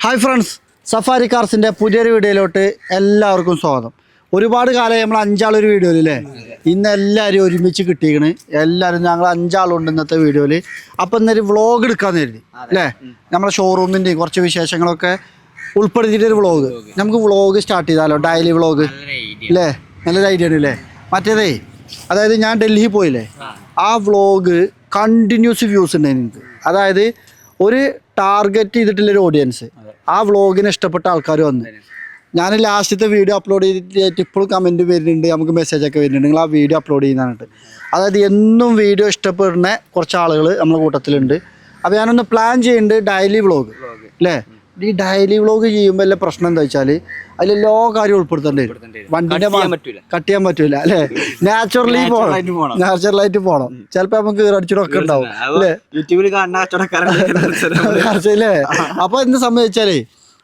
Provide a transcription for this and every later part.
Hi friends, safari കാർസിൻ്റെ പുതിയൊരു വീഡിയോയിലോട്ട് എല്ലാവർക്കും സ്വാഗതം. ഒരുപാട് കാലം നമ്മൾ അഞ്ചാളൊരു വീഡിയോയിലല്ലേ, ഇന്ന് എല്ലാവരും ഒരുമിച്ച് കിട്ടിയിരിക്കണ്. എല്ലാവരും ഞങ്ങൾ അഞ്ചാളുണ്ട് ഇന്നത്തെ വീഡിയോയിൽ. അപ്പം ഇന്നൊരു വ്ളോഗ് എടുക്കാമെന്ന് കരുതി അല്ലേ. നമ്മളെ ഷോറൂമിൻ്റെയും കുറച്ച് വിശേഷങ്ങളൊക്കെ ഉൾപ്പെടുത്തിയിട്ടൊരു വ്ളോഗ്. നമുക്ക് വ്ളോഗ് സ്റ്റാർട്ട് ചെയ്താലോ? ഡെയിലി വ്ളോഗ് അല്ലേ, നല്ലൊരു ഐഡിയ ആണ് അല്ലേ. മറ്റേതേ, അതായത് ഞാൻ ഡൽഹി പോയില്ലേ, ആ വ്ളോഗ് കണ്ടിന്യൂസ് വ്യൂസ് ഉണ്ട് എനിക്ക്. അതായത് ഒരു ടാർഗറ്റ് ചെയ്തിട്ടുള്ളൊരു ഓഡിയൻസ്, ആ വ്ളോഗിന് ഇഷ്ടപ്പെട്ട ആൾക്കാർ വന്ന്. ഞാൻ ലാസ്റ്റത്തെ വീഡിയോ അപ്ലോഡ് ചെയ്തിട്ട് ഇപ്പോഴും കമൻറ്റ് വരുന്നുണ്ട്, നമുക്ക് മെസ്സേജൊക്കെ വരുന്നുണ്ട്, നിങ്ങൾ ആ വീഡിയോ അപ്ലോഡ് ചെയ്യുന്നതായിട്ട്. അതായത് എന്നും വീഡിയോ ഇഷ്ടപ്പെടുന്ന കുറച്ച് ആളുകൾ നമ്മുടെ കൂട്ടത്തിലുണ്ട്. അപ്പോൾ ഞാനൊന്ന് പ്ലാൻ ചെയ്യുന്നുണ്ട് ഡെയിലി വ്ളോഗ് അല്ലേ. ഈ ഡെയിലി വ്ളോഗ് ചെയ്യുമ്പോൾ എല്ലാ പ്രശ്നം എന്താ വെച്ചാൽ അതിലെല്ലാ കാര്യം ഉൾപ്പെടുത്തേണ്ടി വരും. വണ്ടിൻ്റെ കട്ട് ചെയ്യാൻ പറ്റൂല അല്ലേ, നാച്ചുറലായിട്ട് പോകണം. ചിലപ്പോൾ നമുക്ക് അടിച്ചിടൊക്കെ ഉണ്ടാവും അല്ലേ യൂട്യൂബിൽ അല്ലേ. അപ്പോൾ എന്ത് സംബന്ധിച്ചാലേ,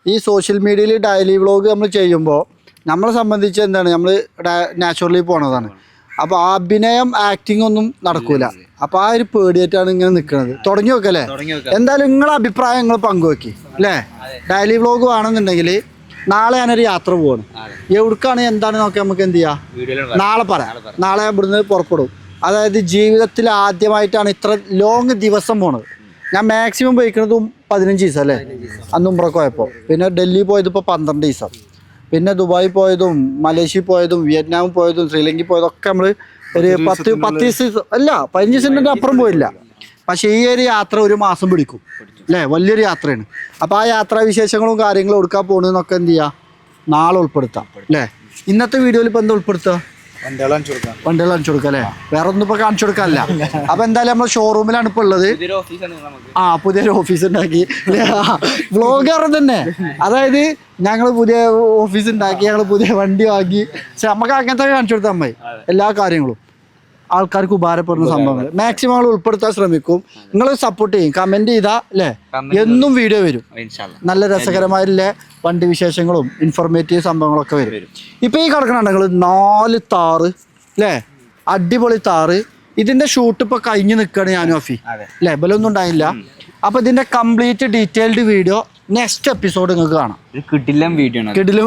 ഈ സോഷ്യൽ മീഡിയയിൽ ഡെയിലി വ്ളോഗ് നമ്മൾ ചെയ്യുമ്പോൾ നമ്മളെ സംബന്ധിച്ച് എന്താണ്, നമ്മൾ നാച്ചുറലി പോണതാണ്. അപ്പോൾ അഭിനയം ആക്ടിങ് ഒന്നും നടക്കൂല. അപ്പോൾ ആ ഒരു പേടിയായിട്ടാണ് ഇങ്ങനെ നിൽക്കുന്നത്. തുടങ്ങി വെക്കല്ലേ. എന്തായാലും നിങ്ങളെ അഭിപ്രായം നിങ്ങൾ പങ്കുവെക്കി അല്ലേ. ഡെയിലി വ്ളോഗ് വേണമെന്നുണ്ടെങ്കിൽ നാളെ ഞാനൊരു യാത്ര പോവാണ്, എവിടേക്കാണ് എന്താണ് നോക്കി നമുക്ക് എന്ത് ചെയ്യാം, നാളെ പറയാം. നാളെ ഇവിടുന്ന് പുറപ്പെടും. അതായത് ജീവിതത്തിൽ ആദ്യമായിട്ടാണ് ഇത്ര ലോങ് ദിവസം പോണത്. ഞാൻ മാക്സിമം പോയിക്കുന്നതും 15 ദിവസം അല്ലേ, അന്ന് ഉംറക്ക് പോയപ്പോൾ. പിന്നെ ഡൽഹി പോയത് ഇപ്പോൾ 12 ദിവസം. പിന്നെ ദുബായി പോയതും മലേഷ്യ പോയതും വിയറ്റ്നാമിൽ പോയതും ശ്രീലങ്കയിൽ പോയതും ഒക്കെ നമ്മൾ ഒരു 10 ദിവസം അല്ല 15 ദിവസത്തിൻ്റെ അപ്പുറം പോയില്ല. പക്ഷേ ഈ ഒരു യാത്ര ഒരു മാസം പിടിക്കും അല്ലേ, വലിയൊരു യാത്രയാണ്. അപ്പോൾ ആ യാത്രാ വിശേഷങ്ങളും കാര്യങ്ങളും എടുക്കാൻ പോകുന്നതെന്നൊക്കെ എന്ത് ചെയ്യുക, നാളെ ഉൾപ്പെടുത്താം അല്ലേ. ഇന്നത്തെ വീഡിയോയിൽ ഇപ്പോൾ എന്താ ഉൾപ്പെടുത്തുക, വണ്ടികൾ കാണിച്ചു കൊടുക്കാം അല്ലേ. വേറെ ഒന്നും ഇപ്പോൾ കാണിച്ചു കൊടുക്കാനല്ല. അപ്പോൾ എന്തായാലും നമ്മൾ ഷോറൂമിലാണ് ഇപ്പോൾ ഉള്ളത്. പുതിയൊരു ഓഫീസ് ഉണ്ടാക്കി വ്ളോഗർ തന്നെ. അതായത് ഞങ്ങൾ പുതിയ ഓഫീസ് ഉണ്ടാക്കി, ഞങ്ങൾ പുതിയ വണ്ടി വാങ്ങി. പക്ഷെ നമുക്ക് അങ്ങനത്തെ കാണിച്ചു കൊടുത്താൽ മതി. എല്ലാ കാര്യങ്ങളും ആൾക്കാർക്ക് ഉപകാരപ്പെടുന്ന സംഭവങ്ങൾ മാക്സിമം നമ്മൾ ഉൾപ്പെടുത്താൻ ശ്രമിക്കും. നിങ്ങൾ സപ്പോർട്ട് ചെയ്യും, കമന്റ് ചെയ്താൽ അല്ലേ, എന്നും വീഡിയോ വരും. നല്ല രസകരമായിട്ടുള്ള വണ്ടി വിശേഷങ്ങളും ഇൻഫോർമേറ്റീവ് സംഭവങ്ങളൊക്കെ വരും. ഇപ്പൊ ഈ കിടക്കണുണ്ടെങ്കിൽ 4 താറ് അല്ലേ, അടിപൊളി താറ്. ഇതിന്റെ ഷൂട്ട് ഇപ്പൊ കഴിഞ്ഞ് നിൽക്കുകയാണ് ഞാനും അഫി അല്ലേ, ബലൊന്നും ഉണ്ടായില്ല. അപ്പൊ ഇതിന്റെ complete detailed video next episode നിങ്ങൾക്ക് കാണാം. കിടിലം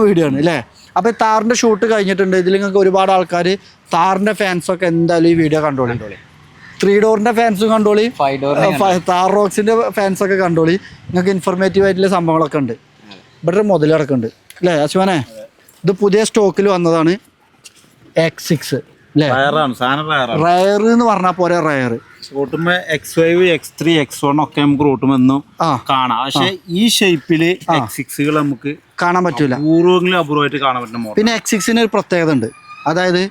വീഡിയോ ആണ് അല്ലേ. അപ്പോൾ താറിൻ്റെ ഷൂട്ട് കഴിഞ്ഞിട്ടുണ്ട്. ഇതിൽ നിങ്ങൾക്ക് ഒരുപാട് ആൾക്കാർ താറിൻ്റെ ഫാൻസൊക്കെ എന്തായാലും ഈ വീഡിയോ കണ്ടോളി. 3 ഡോറിൻ്റെ ഫാൻസും കണ്ടോളി, താർ റോക്സിൻ്റെ ഫാൻസൊക്കെ കണ്ടോളി. നിങ്ങൾക്ക് ഇൻഫോർമേറ്റീവ് ആയിട്ടുള്ള സംഭവങ്ങളൊക്കെ ഉണ്ട്. ഇവിടെ ഒരു മുതൽ കിടക്കുന്നുണ്ട് അല്ലേ അശ്വനെ. ഇത് പുതിയ സ്റ്റോക്കിൽ വന്നതാണ്, X6 അല്ലേ. റയർ എന്ന് പറഞ്ഞാൽ പോരെ, റയർ റൂട്ടുമ്പോ X5, X3, X1 ഒക്കെ നമുക്ക് റൂട്ടുമെന്നും കാണാം. പക്ഷെ ഈ ഷേപ്പില് X6 നമുക്ക് കാണാൻ പറ്റൂല, അപൂർവമായിട്ട് കാണാൻ പറ്റുന്ന. പിന്നെ X6 ഒരു പ്രത്യേകത ഉണ്ട്. അതായത്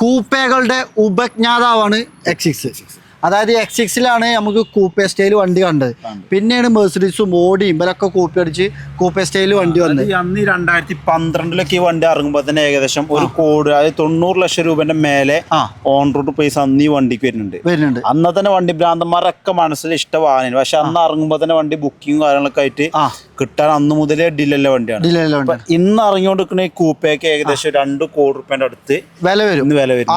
കൂപ്പകളുടെ ഉപജ്ഞാതാവാണ് X6. അതായത് X6 നമുക്ക് കൂപ്പേ സ്റ്റൈൽ വണ്ടി കണ്ടത്. പിന്നെയാണ് മെഴ്സിഡീസും ഓടിയും ഇവരൊക്കെ കൂപ്പി അടിച്ച് കൂപ്പേ സ്റ്റൈൽ വണ്ടി വന്നത്. അന്ന് 2012 ഈ വണ്ടി ഇറങ്ങുമ്പോൾ തന്നെ ഏകദേശം 1 കോടി, അതായത് 90 ലക്ഷം രൂപന്റെ മേലെ ഓൺ റോഡ് പൈസ അന്ന് ഈ വണ്ടിക്ക് വരുന്നുണ്ട്. അന്ന് തന്നെ വണ്ടി ഭ്രാന്തന്മാരൊക്കെ മനസ്സിൽ ഇഷ്ടമാണ്. പക്ഷെ അന്ന് ഇറങ്ങുമ്പോൾ തന്നെ വണ്ടി ബുക്കിങ് കാര്യങ്ങളൊക്കെ ആയിട്ട് കിട്ടാൻ അന്ന് മുതലേ ഡില്ലുള്ള വണ്ടിയാണ്. ഇന്ന് ഇറങ്ങിക്കൊണ്ടിരിക്കുന്ന ഈ കൂപ്പയ്ക്ക് ഏകദേശം 2 കോടി രൂപന്റെ അടുത്ത് വില വരും.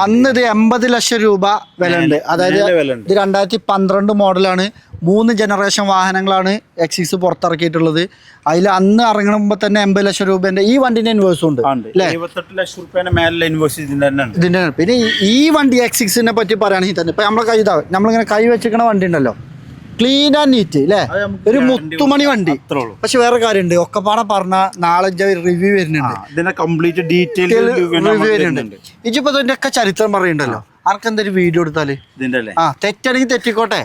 അന്ന് ഇത് 80 ലക്ഷം രൂപ വില ഉണ്ട്. അതായത് ഇത് 2012 മോഡലാണ്. 3 ജനറേഷൻ വാഹനങ്ങളാണ് X6 പുറത്തിറക്കിയിട്ടുള്ളത്. അതിൽ അന്ന് ഇറങ്ങുമ്പോൾ തന്നെ 80 ലക്ഷം രൂപേന്റെ ഈ വണ്ടിന്റെ ഇൻവേഴ്സും ഉണ്ട് അല്ലേ. 78 ലക്ഷം രൂപേന്റെ മേലെ ഇൻവേഴ്സ് ഇതിന്റെ. പിന്നെ ഈ വണ്ടി X6 പറ്റി പറയുകയാണെങ്കിൽ തന്നെ ഇപ്പൊ നമ്മളെ നമ്മളിങ്ങനെ കൈ വെച്ചിരിക്കണ വണ്ടി ഉണ്ടല്ലോ, ക്ലീൻ ആൻഡ് നീറ്റ് അല്ലേ, ഒരു മുത്തുമണി വണ്ടി. പക്ഷെ വേറെ കാര്യമുണ്ട്, ഒക്കെപ്പാടെ പറഞ്ഞ നാളെ റിവ്യൂ വരുന്നുണ്ട്, കംപ്ലീറ്റ് ഡീറ്റെയിൽ റിവ്യൂ വരുന്നുണ്ട്. ഇതിപ്പോ ഇതിന്റെ ഒക്കെ ചരിത്രം പറയുന്നുണ്ടല്ലോ. ആർക്കെന്തൊരു വീഡിയോ എടുത്താല് തെറ്റാണെങ്കിൽ തെറ്റിക്കോട്ടെ,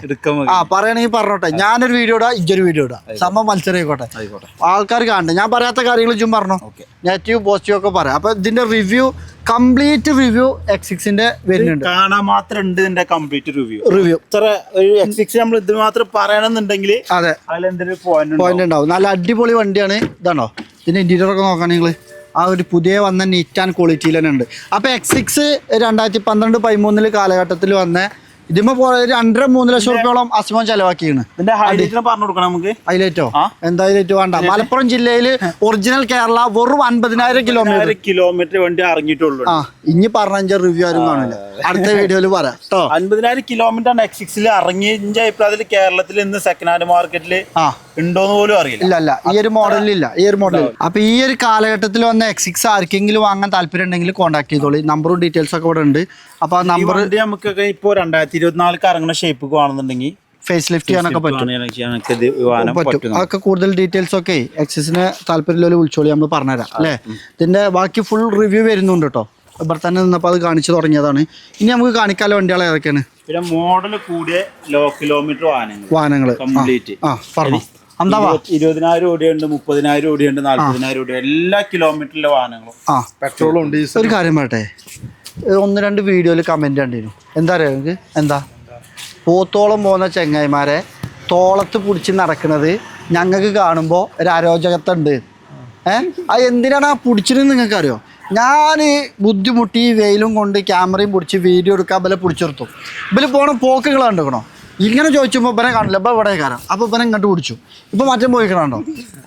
പറയണെങ്കിൽ പറഞ്ഞോട്ടെ. ഞാനൊരു വീഡിയോ ഇടാം, ഇജ്ജൊരു വീഡിയോ ഇടാം, സംഭവം മത്സരം ആയിക്കോട്ടെ, ആൾക്കാർ കാണണ്ടേ. ഞാൻ പറയാത്ത കാര്യങ്ങൾ ഇജ്ജും പറഞ്ഞോ, നെഗറ്റീവ് പോസിറ്റീവ് ഒക്കെ പറയാം. അപ്പൊ ഇതിന്റെ റിവ്യൂ, കംപ്ലീറ്റ് റിവ്യൂ X6 വരുന്നുണ്ട്. കാണാൻ മാത്രം ഉണ്ട് ഇതിന്റെ കംപ്ലീറ്റ് റിവ്യൂ. ഇത്ര X6 നമ്മൾ ഇത് മാത്രം പറയണമെന്നുണ്ടെങ്കിൽ അതെ, അതിലെന്തൊരു പോയിന്റ് ഉണ്ടാവും. നല്ല അടിപൊളി വണ്ടിയാണ്. ഇതാണോ ഇതിന്റെ ഇന്റീരിയർ ഒക്കെ നോക്കുകയാണെങ്കിൽ ആ ഒരു പുതിയ വന്ന നീറ്റ് ആൻഡ് ക്വാളിറ്റിയിൽ തന്നെ ഉണ്ട്. അപ്പോൾ X6 2012-13 കാലഘട്ടത്തിൽ വന്ന ഇതിമ്മ 2.5-3 ലക്ഷം രൂപയോളം അസ്മോൻ ചെലവാക്കിയാണ്. ഹൈലൈറ്റോ എന്താ ഹൈലൈറ്റ് വേണ്ട. മലപ്പുറം ജില്ലയിൽ ഒറിജിനൽ കേരള വെറും 50,000 കിലോമീറ്റർ വണ്ടി ഇറങ്ങിയിട്ടുള്ളൂ. ഇനി പറഞ്ഞ റിവ്യൂ ആരും കാണില്ല, അടുത്ത വീഡിയോയിൽ പറയാം കേട്ടോ. 50,000 കിലോമീറ്റർ X6 ഇറങ്ങി. അതിൽ കേരളത്തിൽ ഇന്ന് സെക്കൻഡ് ഹാൻഡ് മാർക്കറ്റിൽ ഉണ്ടോന്ന് പോലും അറിയില്ല. ഇല്ല ഈ ഒരു മോഡലില്ല, ഈ ഒരു മോഡൽ. അപ്പൊ ഈ ഒരു കാലഘട്ടത്തിൽ വന്ന X6 ആർക്കെങ്കിലും വാങ്ങാൻ താല്പര്യം ഉണ്ടെങ്കിൽ കോൺടാക്ട് ചെയ്തോളൂ. നമ്പറും ഡീറ്റെയിൽസ് ഒക്കെ ഇവിടെ ഉണ്ട്. അപ്പൊ ആ നമ്പർ നമുക്കൊക്കെ ഇപ്പൊ 2024 ഇറങ്ങുന്ന ഷേപ്പ് കാണുന്നുണ്ടെങ്കിൽ ഫേസ് ലിഫ്റ്റ് ചെയ്യാനൊക്കെ പറ്റും. അതൊക്കെ കൂടുതൽ ഡീറ്റെയിൽസ് ഒക്കെ എക്സിന് താല്പര്യമുള്ള വിളിച്ചോളി, നമ്മൾ പറഞ്ഞുതരാം അല്ലേ. ഇതിന്റെ ബാക്കി ഫുൾ റിവ്യൂ വരുന്നുണ്ട് കേട്ടോ. ഇവിടെ തന്നെ നിന്നപ്പോൾ അത് കാണിച്ചു തുടങ്ങിയതാണ്. ഇനി നമുക്ക് കാണിക്കാനുള്ള വണ്ടികൾ ഏതൊക്കെയാണ്? പിന്നെ മോഡൽ കൂടിയ ലോ കിലോമീറ്റർ വാഹനങ്ങൾ കംപ്ലീറ്റ് പറഞ്ഞു. 20,000 ഓടിയുണ്ട്, 30,000 ഓടിയുണ്ട്, 40,000 ഓടിയുണ്ട്, എല്ലാ കിലോമീറ്ററിലെ വാഹനങ്ങളും പെട്രോളും ഉണ്ട്. ഒരു കാര്യം പറയട്ടെ, 1-2 വീഡിയോയിൽ കമന്റ് കണ്ടിരുന്നു. എന്താ അറിയാം നിങ്ങൾക്ക്? എന്താ പോത്തോളം പോകുന്ന ചെങ്ങായിമാരെ തോളത്ത് പിടിച്ച് നടക്കുന്നത് ഞങ്ങൾക്ക് കാണുമ്പോൾ ഒരു അരോചകത്തുണ്ട്. അത് എന്തിനാണ് ആ പിടിച്ചിരുന്ന് നിങ്ങൾക്ക് അറിയോ? ഞാൻ ബുദ്ധിമുട്ടി വെയിലും കൊണ്ട് ക്യാമറയും പിടിച്ച് വീഡിയോ എടുക്കാൻ ബല പിടിച്ചെടുത്തു. ഇവര് പോണ പോക്കുകൾ കണ്ടുക്കണോ? ഇങ്ങനെ ചോദിച്ചുമ്പോൾ ഇവനെ കാണില്ല, ഇപ്പം ഇവിടെ കാരണം അപ്പോൾ ഇവനെ ഇങ്ങോട്ട് പിടിച്ചു. ഇപ്പം മറ്റേ പോയിക്കണോ?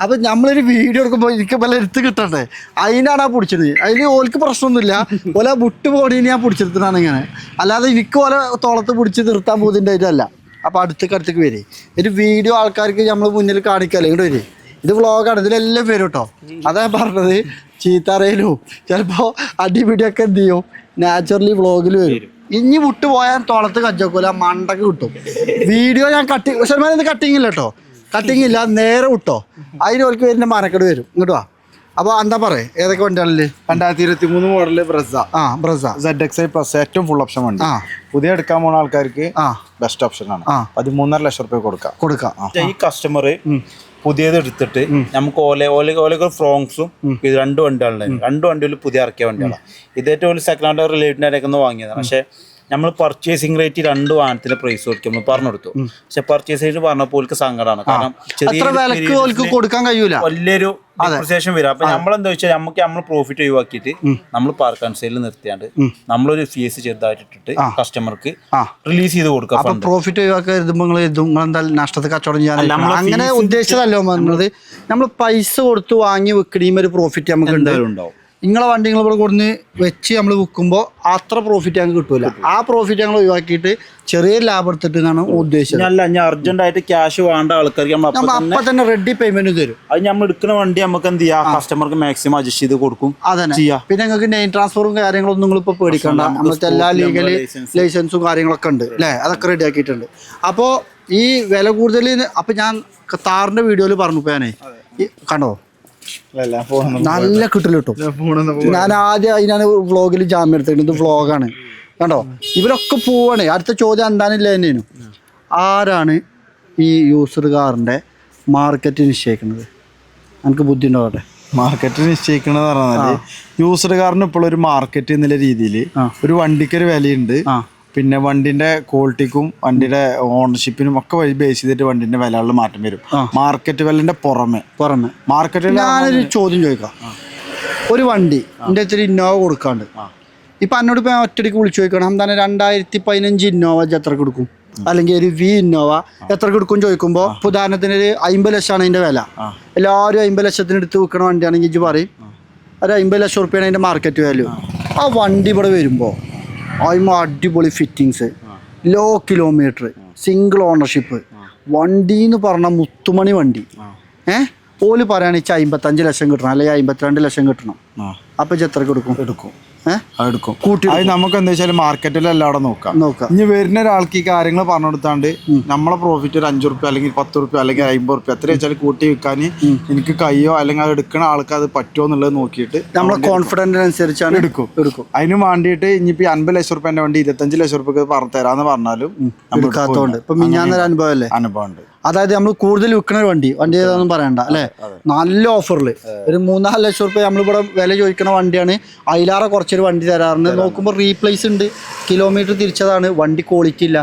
അപ്പം നമ്മളൊരു വീഡിയോ എടുക്കുമ്പോൾ എനിക്ക് പല എടുത്ത് കിട്ടണ്ടേ, അതിനാണ് ആ പിടിച്ചത്. അതിന് ഓൾക്ക് പ്രശ്നമൊന്നുമില്ല, ഓല വിട്ട് പോടീന് ഞാൻ പിടിച്ചെടുത്തതാണ് ഇങ്ങനെ. അല്ലാതെ എനിക്ക് ഓല തോളത്ത് പിടിച്ച് നിർത്താൻ പോകുന്നതിൻ്റെതല്ല. അപ്പോൾ അടുത്തേക്ക് വരെ ഒരു വീഡിയോ ആൾക്കാർക്ക് നമ്മൾ മുന്നിൽ കാണിക്കാമല്ലോ, ഇങ്ങോട്ട് വരെ. ഇത് വ്ളോഗാണ്, ഇതിലെല്ലാം വരും കേട്ടോ. അതാ പറഞ്ഞത്, ചീത്തറയിലും ചിലപ്പോൾ അടിപിടിയൊക്കെ എന്ത് ചെയ്യും, നാച്ചുറലി വ്ളോഗിൽ വരും. ഇനി വിട്ടു പോയാൽ തോളത്ത് കജ്ജക്കൂല, മണ്ടക്ക് കിട്ടും. വീഡിയോ ഞാൻ ശരിമാനം ഇത് കട്ടിങ് ഇല്ല കേട്ടോ, കട്ടിങ് ഇല്ല, നേരെ വിട്ടോ. അതിന് ഓർക്ക് വരുന്ന മനക്കെട് വരും. ഇങ്ങോട്ട് വാ. അപ്പോൾ എന്താ പറയാ, ഏതൊക്കെ വണ്ടിയാണല്ലേ? 2023 model Brezza. Brezza ZXi plus ഏറ്റവും ഫുൾ ഓപ്ഷൻ വണ്ടി. പുതിയ എടുക്കാൻ പോകുന്ന ആൾക്കാർക്ക് ബെസ്റ്റ് ഓപ്ഷൻ ആണ്. 13.5 ലക്ഷം രൂപ കൊടുക്കാം. ഈ കസ്റ്റമർ പുതിയത് എടുത്തിട്ട് നമുക്ക് ഓല ഫ്രോങ്സും ഇത് 2 വണ്ടികളുണ്ടായിരുന്നു. 2 വണ്ടികളിൽ പുതിയ ഇറക്കിയ വണ്ടികളാണ്. ഇതേറ്റവും ഒരു സെക്കൻഡ് ഹാൻഡ് റിലേറ്റീവിനെ വാങ്ങിയതാണ്. പക്ഷേ നമ്മൾ പർച്ചേസിംഗ് റേറ്റ് 2 വാഹനത്തിന്റെ പ്രൈസ് കൊടുക്കും നമ്മൾ പറഞ്ഞു കൊടുത്തു. പക്ഷെ പർച്ചേസ് റേറ്റ് പറഞ്ഞപ്പോൾ ഓൾക്ക് സങ്കടമാണ്. കാരണം ചെറിയ കൊടുക്കാൻ കഴിയൂല, വലിയൊരു ഡിപ്രിസിയേഷൻ വരും. അപ്പൊ നമ്മളെന്താ വെച്ചാൽ നമ്മൾ പ്രോഫിറ്റ് ഒഴിവാക്കിയിട്ട് നമ്മൾ പാർക്ക് ആൻഡ് സെയിൽ നിർത്തിയാണ്ട് നമ്മളൊരു ഫീസ് ചെറുതായിട്ട് ഇട്ടിട്ട് കസ്റ്റമർക്ക് റിലീസ് ചെയ്ത് കൊടുക്കാം. പ്രോഫിറ്റ് ഒഴിവാക്കി നഷ്ടത്തെ കച്ചവടം ചെയ്യാൻ അങ്ങനെ ഉദ്ദേശിച്ചതല്ലോ വന്നത്. നമ്മൾ പൈസ കൊടുത്ത് വാങ്ങി വെക്കണീം ഒരു പ്രോഫിറ്റ് നമുക്ക് ഉണ്ടാവും. നിങ്ങളെ വണ്ടി നിങ്ങൾ ഇവിടെ കൊടുന്ന് വെച്ച് നമ്മൾ വിൽക്കുമ്പോൾ അത്ര പ്രോഫിറ്റ് ഞങ്ങൾക്ക് കിട്ടൂല. ആ പ്രോഫിറ്റ് ഞങ്ങൾ ഒഴിവാക്കിയിട്ട് ചെറിയ ലാഭം എടുത്തിട്ട് എന്നാണ് ഉദ്ദേശിച്ചത്. അല്ല, ഞാൻ അർജന്റ് ആയിട്ട് ക്യാഷ് വേണ്ട ആൾക്കാർക്ക് നമ്മൾ അപ്പൊ തന്നെ റെഡി പേയ്മെന്റ് തരും. അത് നമ്മൾ എടുക്കുന്ന വണ്ടി നമുക്ക് എന്ത് ചെയ്യാം, കസ്റ്റമർക്ക് മാക്സിമം അഡ്ജസ്റ്റ് ചെയ്ത് കൊടുക്കും. അതന്നെ ചെയ്യാം. പിന്നെ നിങ്ങൾക്ക് നെയിം ട്രാൻസ്ഫറും കാര്യങ്ങളൊന്നും നിങ്ങൾ ഇപ്പൊ പേടിക്കണ്ട. നമ്മളത്തെ എല്ലാ ലീഗൽ ലൈസൻസും കാര്യങ്ങളൊക്കെ ഉണ്ട് അല്ലേ, അതൊക്കെ റെഡി ആക്കിയിട്ടുണ്ട്. അപ്പോൾ ഈ വില കൂടുതൽ അപ്പൊ ഞാൻ താറിന്റെ വീഡിയോയിൽ പറഞ്ഞു പോയാനേ, കണ്ടോ നല്ല കിട്ടൽ കിട്ടും. ഞാൻ ആദ്യം അതിനാണ് വ്ളോഗിൽ ജാമ്യം എടുത്തിട്ടുണ്ട്. ഇത് വ്ളോഗാണ് കണ്ടോ. ഇവരൊക്കെ പോവാണ്. അടുത്ത ചോദ്യം എന്താണില്ല തന്നെയാണ്, ആരാണ് ഈ യൂസർ കാറിന്റെ മാർക്കറ്റ് നിശ്ചയിക്കുന്നത്? എനിക്ക് ബുദ്ധി ഉണ്ടോട്ടെ. മാർക്കറ്റ് നിശ്ചയിക്കണെന്ന് പറഞ്ഞാൽ യൂസർ കാറിന് ഇപ്പോൾ ഒരു മാർക്കറ്റ് എന്നുള്ള രീതിയിൽ ഒരു വണ്ടിക്കൊരു വിലയുണ്ട്. പിന്നെ വണ്ടിന്റെ ക്വാളിറ്റിക്കും വണ്ടിയുടെ ഓണർഷിപ്പിനും ഒക്കെ ബേസ് ചെയ്തിട്ട് വണ്ടിന്റെ വിലകളിൽ മാറ്റം വരും. മാർക്കറ്റ് വിലന്റെ പുറമെ മാർക്കറ്റ്. ഞാനൊരു ചോദ്യം ചോദിക്കാം. ഒരു വണ്ടി എൻ്റെ ഇത്തിരി ഇന്നോവ കൊടുക്കാണ്ട് ഇപ്പൊ എന്നോട് ഇപ്പൊ ഒറ്റടിക്ക് വിളിച്ചു ചോദിക്കണം, എന്താണ് 2015 ഇന്നോവ എത്ര കൊടുക്കും, അല്ലെങ്കിൽ ഒരു ഇന്നോവ എത്ര കൊടുക്കും ചോദിക്കുമ്പോൾ ഉദാഹരണത്തിന് ഒരു 50 ലക്ഷമാണ് അതിന്റെ വില. എല്ലാവരും 50 ലക്ഷത്തിന് എടുത്ത് വിൽക്കണ വണ്ടിയാണെങ്കിൽ ഇജ്ജ് പറയും ഒരു 50 ലക്ഷം റുപ്യാണ് അതിന്റെ മാർക്കറ്റ് വാല്യൂ. ആ വണ്ടി ഇവിടെ വരുമ്പോൾ അതിന് അടിപൊളി fittings, low kilometre, single ownership വണ്ടി എന്ന് പറഞ്ഞ മുത്തുമണി വണ്ടി. ഓല് പറയുകയാണെന്ന് വെച്ചാൽ 55 ലക്ഷം കിട്ടണം, അല്ലെങ്കിൽ 52 ലക്ഷം കിട്ടണം. അപ്പൊ എത്ര എടുക്കും? കൂട്ടി നമുക്ക് എന്താ വെച്ചാൽ മാർക്കറ്റിൽ എല്ലാവരും നോക്കാം. ഇനി വരുന്ന ഒരാൾക്ക് ഈ കാര്യങ്ങൾ പറഞ്ഞു കൊടുത്താണ്ട് നമ്മളെ പ്രോഫിറ്റ് ഒരു 5 റുപ്യ അല്ലെങ്കിൽ 10 റുപ്യ അല്ലെങ്കിൽ 50 റുപ്യ എത്ര വെച്ചാൽ കൂട്ടി വെക്കാൻ എനിക്ക് കയ്യോ അല്ലെങ്കിൽ അത് എടുക്കുന്ന ആൾക്ക് അത് പറ്റുമോ എന്നുള്ളത് നോക്കിയിട്ട് നമ്മളെ കോൺഫിഡൻസ് അനുസരിച്ചാണ് എടുക്കും. അതിന് വേണ്ടിയിട്ട് ഇനിയിപ്പോ 50 ലക്ഷം റുപ്യന്റെ വണ്ടി 25 ലക്ഷം റുപ്യക്ക് തരാന്ന് പറഞ്ഞാലും എടുക്കാത്തതുകൊണ്ട് ഇപ്പൊ മിഞ്ഞാന്നൊരു അനുഭവം ഉണ്ട്. അതായത് നമ്മൾ കൂടുതൽ വിൽക്കുന്ന ഒരു വണ്ടി ഏതാണെന്നും പറയണ്ട അല്ലെ, നല്ല ഓഫറിൽ ഒരു 3-4 ലക്ഷം റുപ്യ നമ്മളിവിടെ വില ചോദിക്കുന്ന വണ്ടിയാണ്. അതിലാറെ കുറച്ചൊരു വണ്ടി തരാറുണ്ട്. നോക്കുമ്പോൾ റീപ്ലേസ് ഉണ്ട്, കിലോമീറ്റർ തിരിച്ചതാണ്, വണ്ടി ക്വാളിറ്റി ഇല്ല.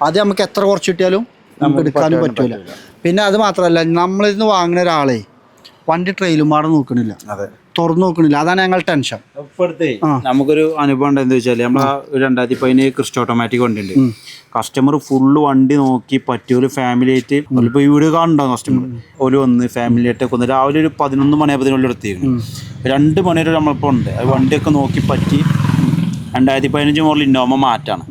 അത് നമുക്ക് എത്ര കുറച്ച് കിട്ടിയാലും നമുക്ക് എടുക്കാനും പറ്റൂല. പിന്നെ അത് മാത്രമല്ല, നമ്മളിന്ന് വാങ്ങുന്ന ഒരാളെ വണ്ടി ട്രെയിലും പാടെ നോക്കണില്ല, തുറന്നു നോക്കണില്ല. അതാണ് ഞങ്ങൾ ടെൻഷൻ. ഇപ്പോഴത്തെ നമുക്കൊരു അനുഭവം എന്താ വെച്ചാൽ നമ്മളെ 2017 ക്രിസ്റ്റ ഓട്ടോമാറ്റിക് വണ്ടി ഉണ്ട്. കസ്റ്റമർ ഫുള്ള് വണ്ടി നോക്കി പറ്റിയൊരു ഫാമിലി ആയിട്ട് ഇപ്പോൾ വീഡിയോ കാണുന്നുണ്ടാവും. കസ്റ്റമർ ഒരു വന്ന് ഫാമിലി ആയിട്ടൊക്കെ ഒന്ന് രാവിലെ ഒരു 11 മണിയാകുമ്പോൾ എടുത്തിരുന്നു. 2 മണി വരെ നമ്മളിപ്പോൾ ഉണ്ട്. അത് വണ്ടിയൊക്കെ നോക്കി പറ്റി 2015 മോഡൽ ഇന്നോവ മാറ്റാണ്.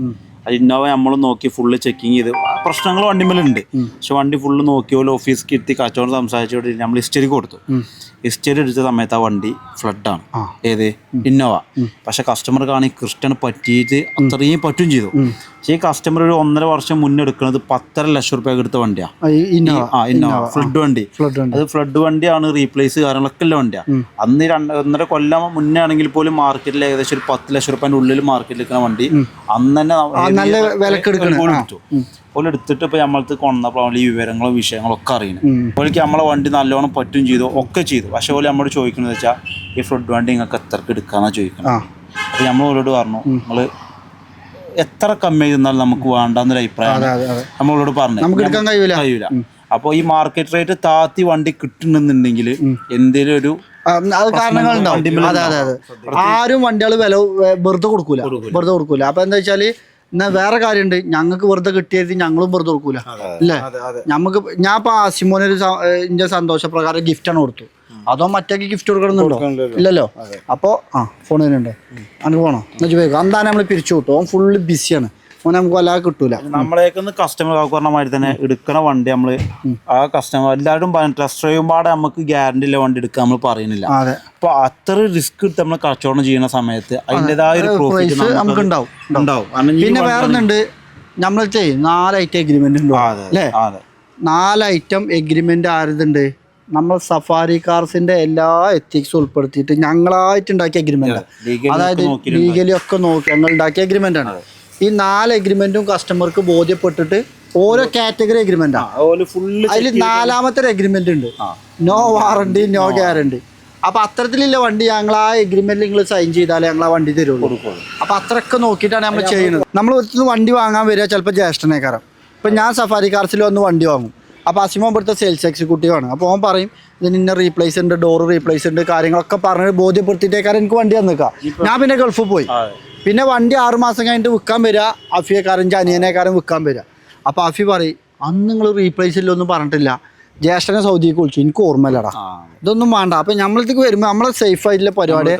അത് ഇന്നോവ നമ്മൾ നോക്കി ഫുള്ള് ചെക്കിങ് ചെയ്ത് പ്രശ്നങ്ങൾ വണ്ടിമേലുണ്ട്. പക്ഷെ വണ്ടി ഫുള്ള് നോക്കിയോലും ഓഫീസിൽ എത്തി കച്ചവടം സംസാരിച്ചോട്ട് നമ്മൾ ഹിസ്റ്ററി കൊടുത്തു. ഹിസ്റ്ററി എടുത്ത സമയത്ത് ആ വണ്ടി ഫ്ലഡാണ്. ഏത് ഇന്നോവ. പക്ഷെ കസ്റ്റമർക്കാണെങ്കിൽ ക്രിസ്റ്റൺ പറ്റിയിട്ട് അത്രയും പറ്റും ചെയ്തു. പക്ഷേ ഈ കസ്റ്റമർ ഒരു 1.5 വർഷം മുന്നേ എടുക്കുന്നത് 10.5 ലക്ഷം റുപ്യ എടുത്ത വണ്ടിയാണ്. ഇന്നോവ ഫ്ലഡ് വണ്ടി. അത് ഫ്ലഡ് വണ്ടിയാണ്, റീപ്ലേസ് കാര്യങ്ങളൊക്കെ ഉള്ള വണ്ടിയാണ്. അന്ന് 1.5 കൊല്ലം മുന്നേ ആണെങ്കിൽ പോലും മാർക്കറ്റിൽ ഏകദേശം ഒരു 10 ലക്ഷം റുപ്യൻ്റെ ഉള്ളിൽ മാർക്കറ്റിൽ നിൽക്കുന്ന വണ്ടി അന്ന് തന്നെ ഓല് എടുത്തിട്ട് ഇപ്പൊ നമ്മളത് കൊണ്ടപ്പോൾ ഈ വിവരങ്ങളും വിഷയങ്ങളും ഒക്കെ അറിയുന്നത്. ഓലിക്ക് നമ്മളെ വണ്ടി നല്ലോണം പറ്റും ചെയ്തു, ഒക്കെ ചെയ്തു. പക്ഷെ ഓല് നമ്മളോട് ചോദിക്കുന്നത് വെച്ചാൽ ഈ ഫ്ലഡ് വണ്ടി നിങ്ങൾക്ക് എത്രക്ക് എടുക്കാന്നാ ചോദിക്കണം. അപ്പൊ നമ്മൾ ഓലോട് പറഞ്ഞു നിങ്ങള് എത്ര കമ്മി ചെയ്താൽ നമുക്ക് വേണ്ടെന്നൊരു അഭിപ്രായം നമ്മളോട് പറഞ്ഞു. കഴിയൂല. അപ്പൊ ഈ മാർക്കറ്റ് റേറ്റ് താത്തി വണ്ടി കിട്ടണമെന്നുണ്ടെങ്കിൽ എന്തേലും ഒരു ആരും വണ്ടികൾ വില വെറുതെ കൊടുക്കൂല. അപ്പൊ എന്താ വെച്ചാല് എന്നാ വേറെ കാര്യമുണ്ട്, ഞങ്ങൾക്ക് വെറുതെ കിട്ടിയത് ഞങ്ങളും വെറുതെ കൊടുക്കൂല അല്ലേ. നമുക്ക് ഞാൻ ഇപ്പൊ ആസിമോനൊരു എന്റെ സന്തോഷപ്രകാരം ഗിഫ്റ്റാണ് കൊടുത്തു. അതോ മറ്റേ ഗിഫ്റ്റ് കൊടുക്കണമെന്നുണ്ടോ? ഇല്ലല്ലോ. അപ്പൊ ഫോൺ തന്നെയുണ്ട്, അങ്ങനെ പോണോ എന്ന് ചോദിക്കും. എന്താണ് നമ്മൾ പിരിച്ചു കിട്ടും. ഓൻ ഫുള്ള് ബിസിയാണ്, ഓൻ നമുക്ക് വല്ലാതെ കിട്ടൂല. നമ്മളേക്കൊന്ന് കസ്റ്റമർ പറഞ്ഞ മാതിരി തന്നെ എടുക്കണ വണ്ടി നമ്മള് ആ കസ്റ്റമർ എല്ലാവരും ടെസ്റ്റ് ഡ്രൈവ് പാടെ നമുക്ക് ഗ്യാരണ്ടി ഉള്ള വണ്ടി എടുക്കാൻ നമ്മൾ പറയുന്നില്ല. അപ്പൊ അത്ര റിസ്ക് എടുത്ത് നമ്മൾ കച്ചവടം ചെയ്യുന്ന സമയത്ത് അതിൻ്റെതായ ഒരു പ്രോഫിറ്റ് നമുക്ക് ഉണ്ടാവും. പിന്നെ വേറെ ഒന്നുണ്ട്, നമ്മൾ 4 ഐറ്റം എഗ്രിമെന്റ് ഉണ്ടോ അല്ലേ? 4 ഐറ്റം എഗ്രിമെന്റ് ആരതുണ്ട്? നമ്മൾ സഫാരി കാർസിന്റെ എല്ലാ എത്തിക്സും ഉൾപ്പെടുത്തിയിട്ട് ഞങ്ങളായിട്ട് ഉണ്ടാക്കിയ എഗ്രിമെന്റ്. അതായത് ലീഗലി ഒക്കെ നോക്കി ഞങ്ങൾ ഉണ്ടാക്കിയ എഗ്രിമെന്റ് ആണ്. ഈ 4 എഗ്രിമെന്റും കസ്റ്റമർക്ക് ബോധ്യപ്പെട്ടിട്ട് ഓരോ കാറ്റഗറി എഗ്രിമെന്റാണ്. അതിൽ 4ാമത്തെ എഗ്രിമെന്റ് ഉണ്ട്, നോ വാറണ്ടി നോ ഗ്യാരണ്ടി. അപ്പൊ അത്തരത്തിലുള്ള വണ്ടി ഞങ്ങൾ ആ എഗ്രിമെന്റിൽ നിങ്ങൾ സൈൻ ചെയ്താലേ ഞങ്ങൾ ആ വണ്ടി തരുള്ളൂ. അപ്പൊ അത്രയൊക്കെ നോക്കിയിട്ടാണ് നമ്മൾ ചെയ്യുന്നത്. നമ്മൾ ഒരു വണ്ടി വാങ്ങാൻ വരിക ചിലപ്പോൾ ജ്യേഷ്ഠനേക്കാരം. ഇപ്പൊ ഞാൻ സഫാരി കാർസിൽ വന്ന് വണ്ടി വാങ്ങും. അപ്പോൾ അസിമോ ഇവിടുത്തെ സെയിൽസ് എക്സിക്യൂട്ടീവാണ്. അപ്പോൾ ഓൻ പറയും ഇതിന് റീപ്ലേസ് ഉണ്ട്, ഡോറ് റീപ്ലേസ് ഉണ്ട്, കാര്യങ്ങളൊക്കെ പറഞ്ഞ് ബോധ്യപ്പെടുത്തിയിട്ടേക്കാരം എനിക്ക് വണ്ടി വന്നിക്കാം. ഞാൻ പിന്നെ ഗൾഫിൽ പോയി. പിന്നെ വണ്ടി 6 മാസം കഴിഞ്ഞിട്ട് വിൽക്കാൻ വരിക, അഫിയെക്കാരൻ അനിയനേക്കാരൻ വിൽക്കാൻ വരിക. അപ്പോൾ അഫി പറയും അന്ന് നിങ്ങൾ റീപ്ലേസ് ഇല്ലൊന്നും പറഞ്ഞിട്ടില്ല, ജ്യേഷ്ഠനെ സൗദിക്ക് വിളിച്ചു, എനിക്ക് ഓർമ്മയില്ലടാ, ഇതൊന്നും വേണ്ട. അപ്പം നമ്മളിലേക്ക് വരുമ്പോൾ നമ്മളെ സേഫ് ആയിട്ടുള്ള പരിപാടി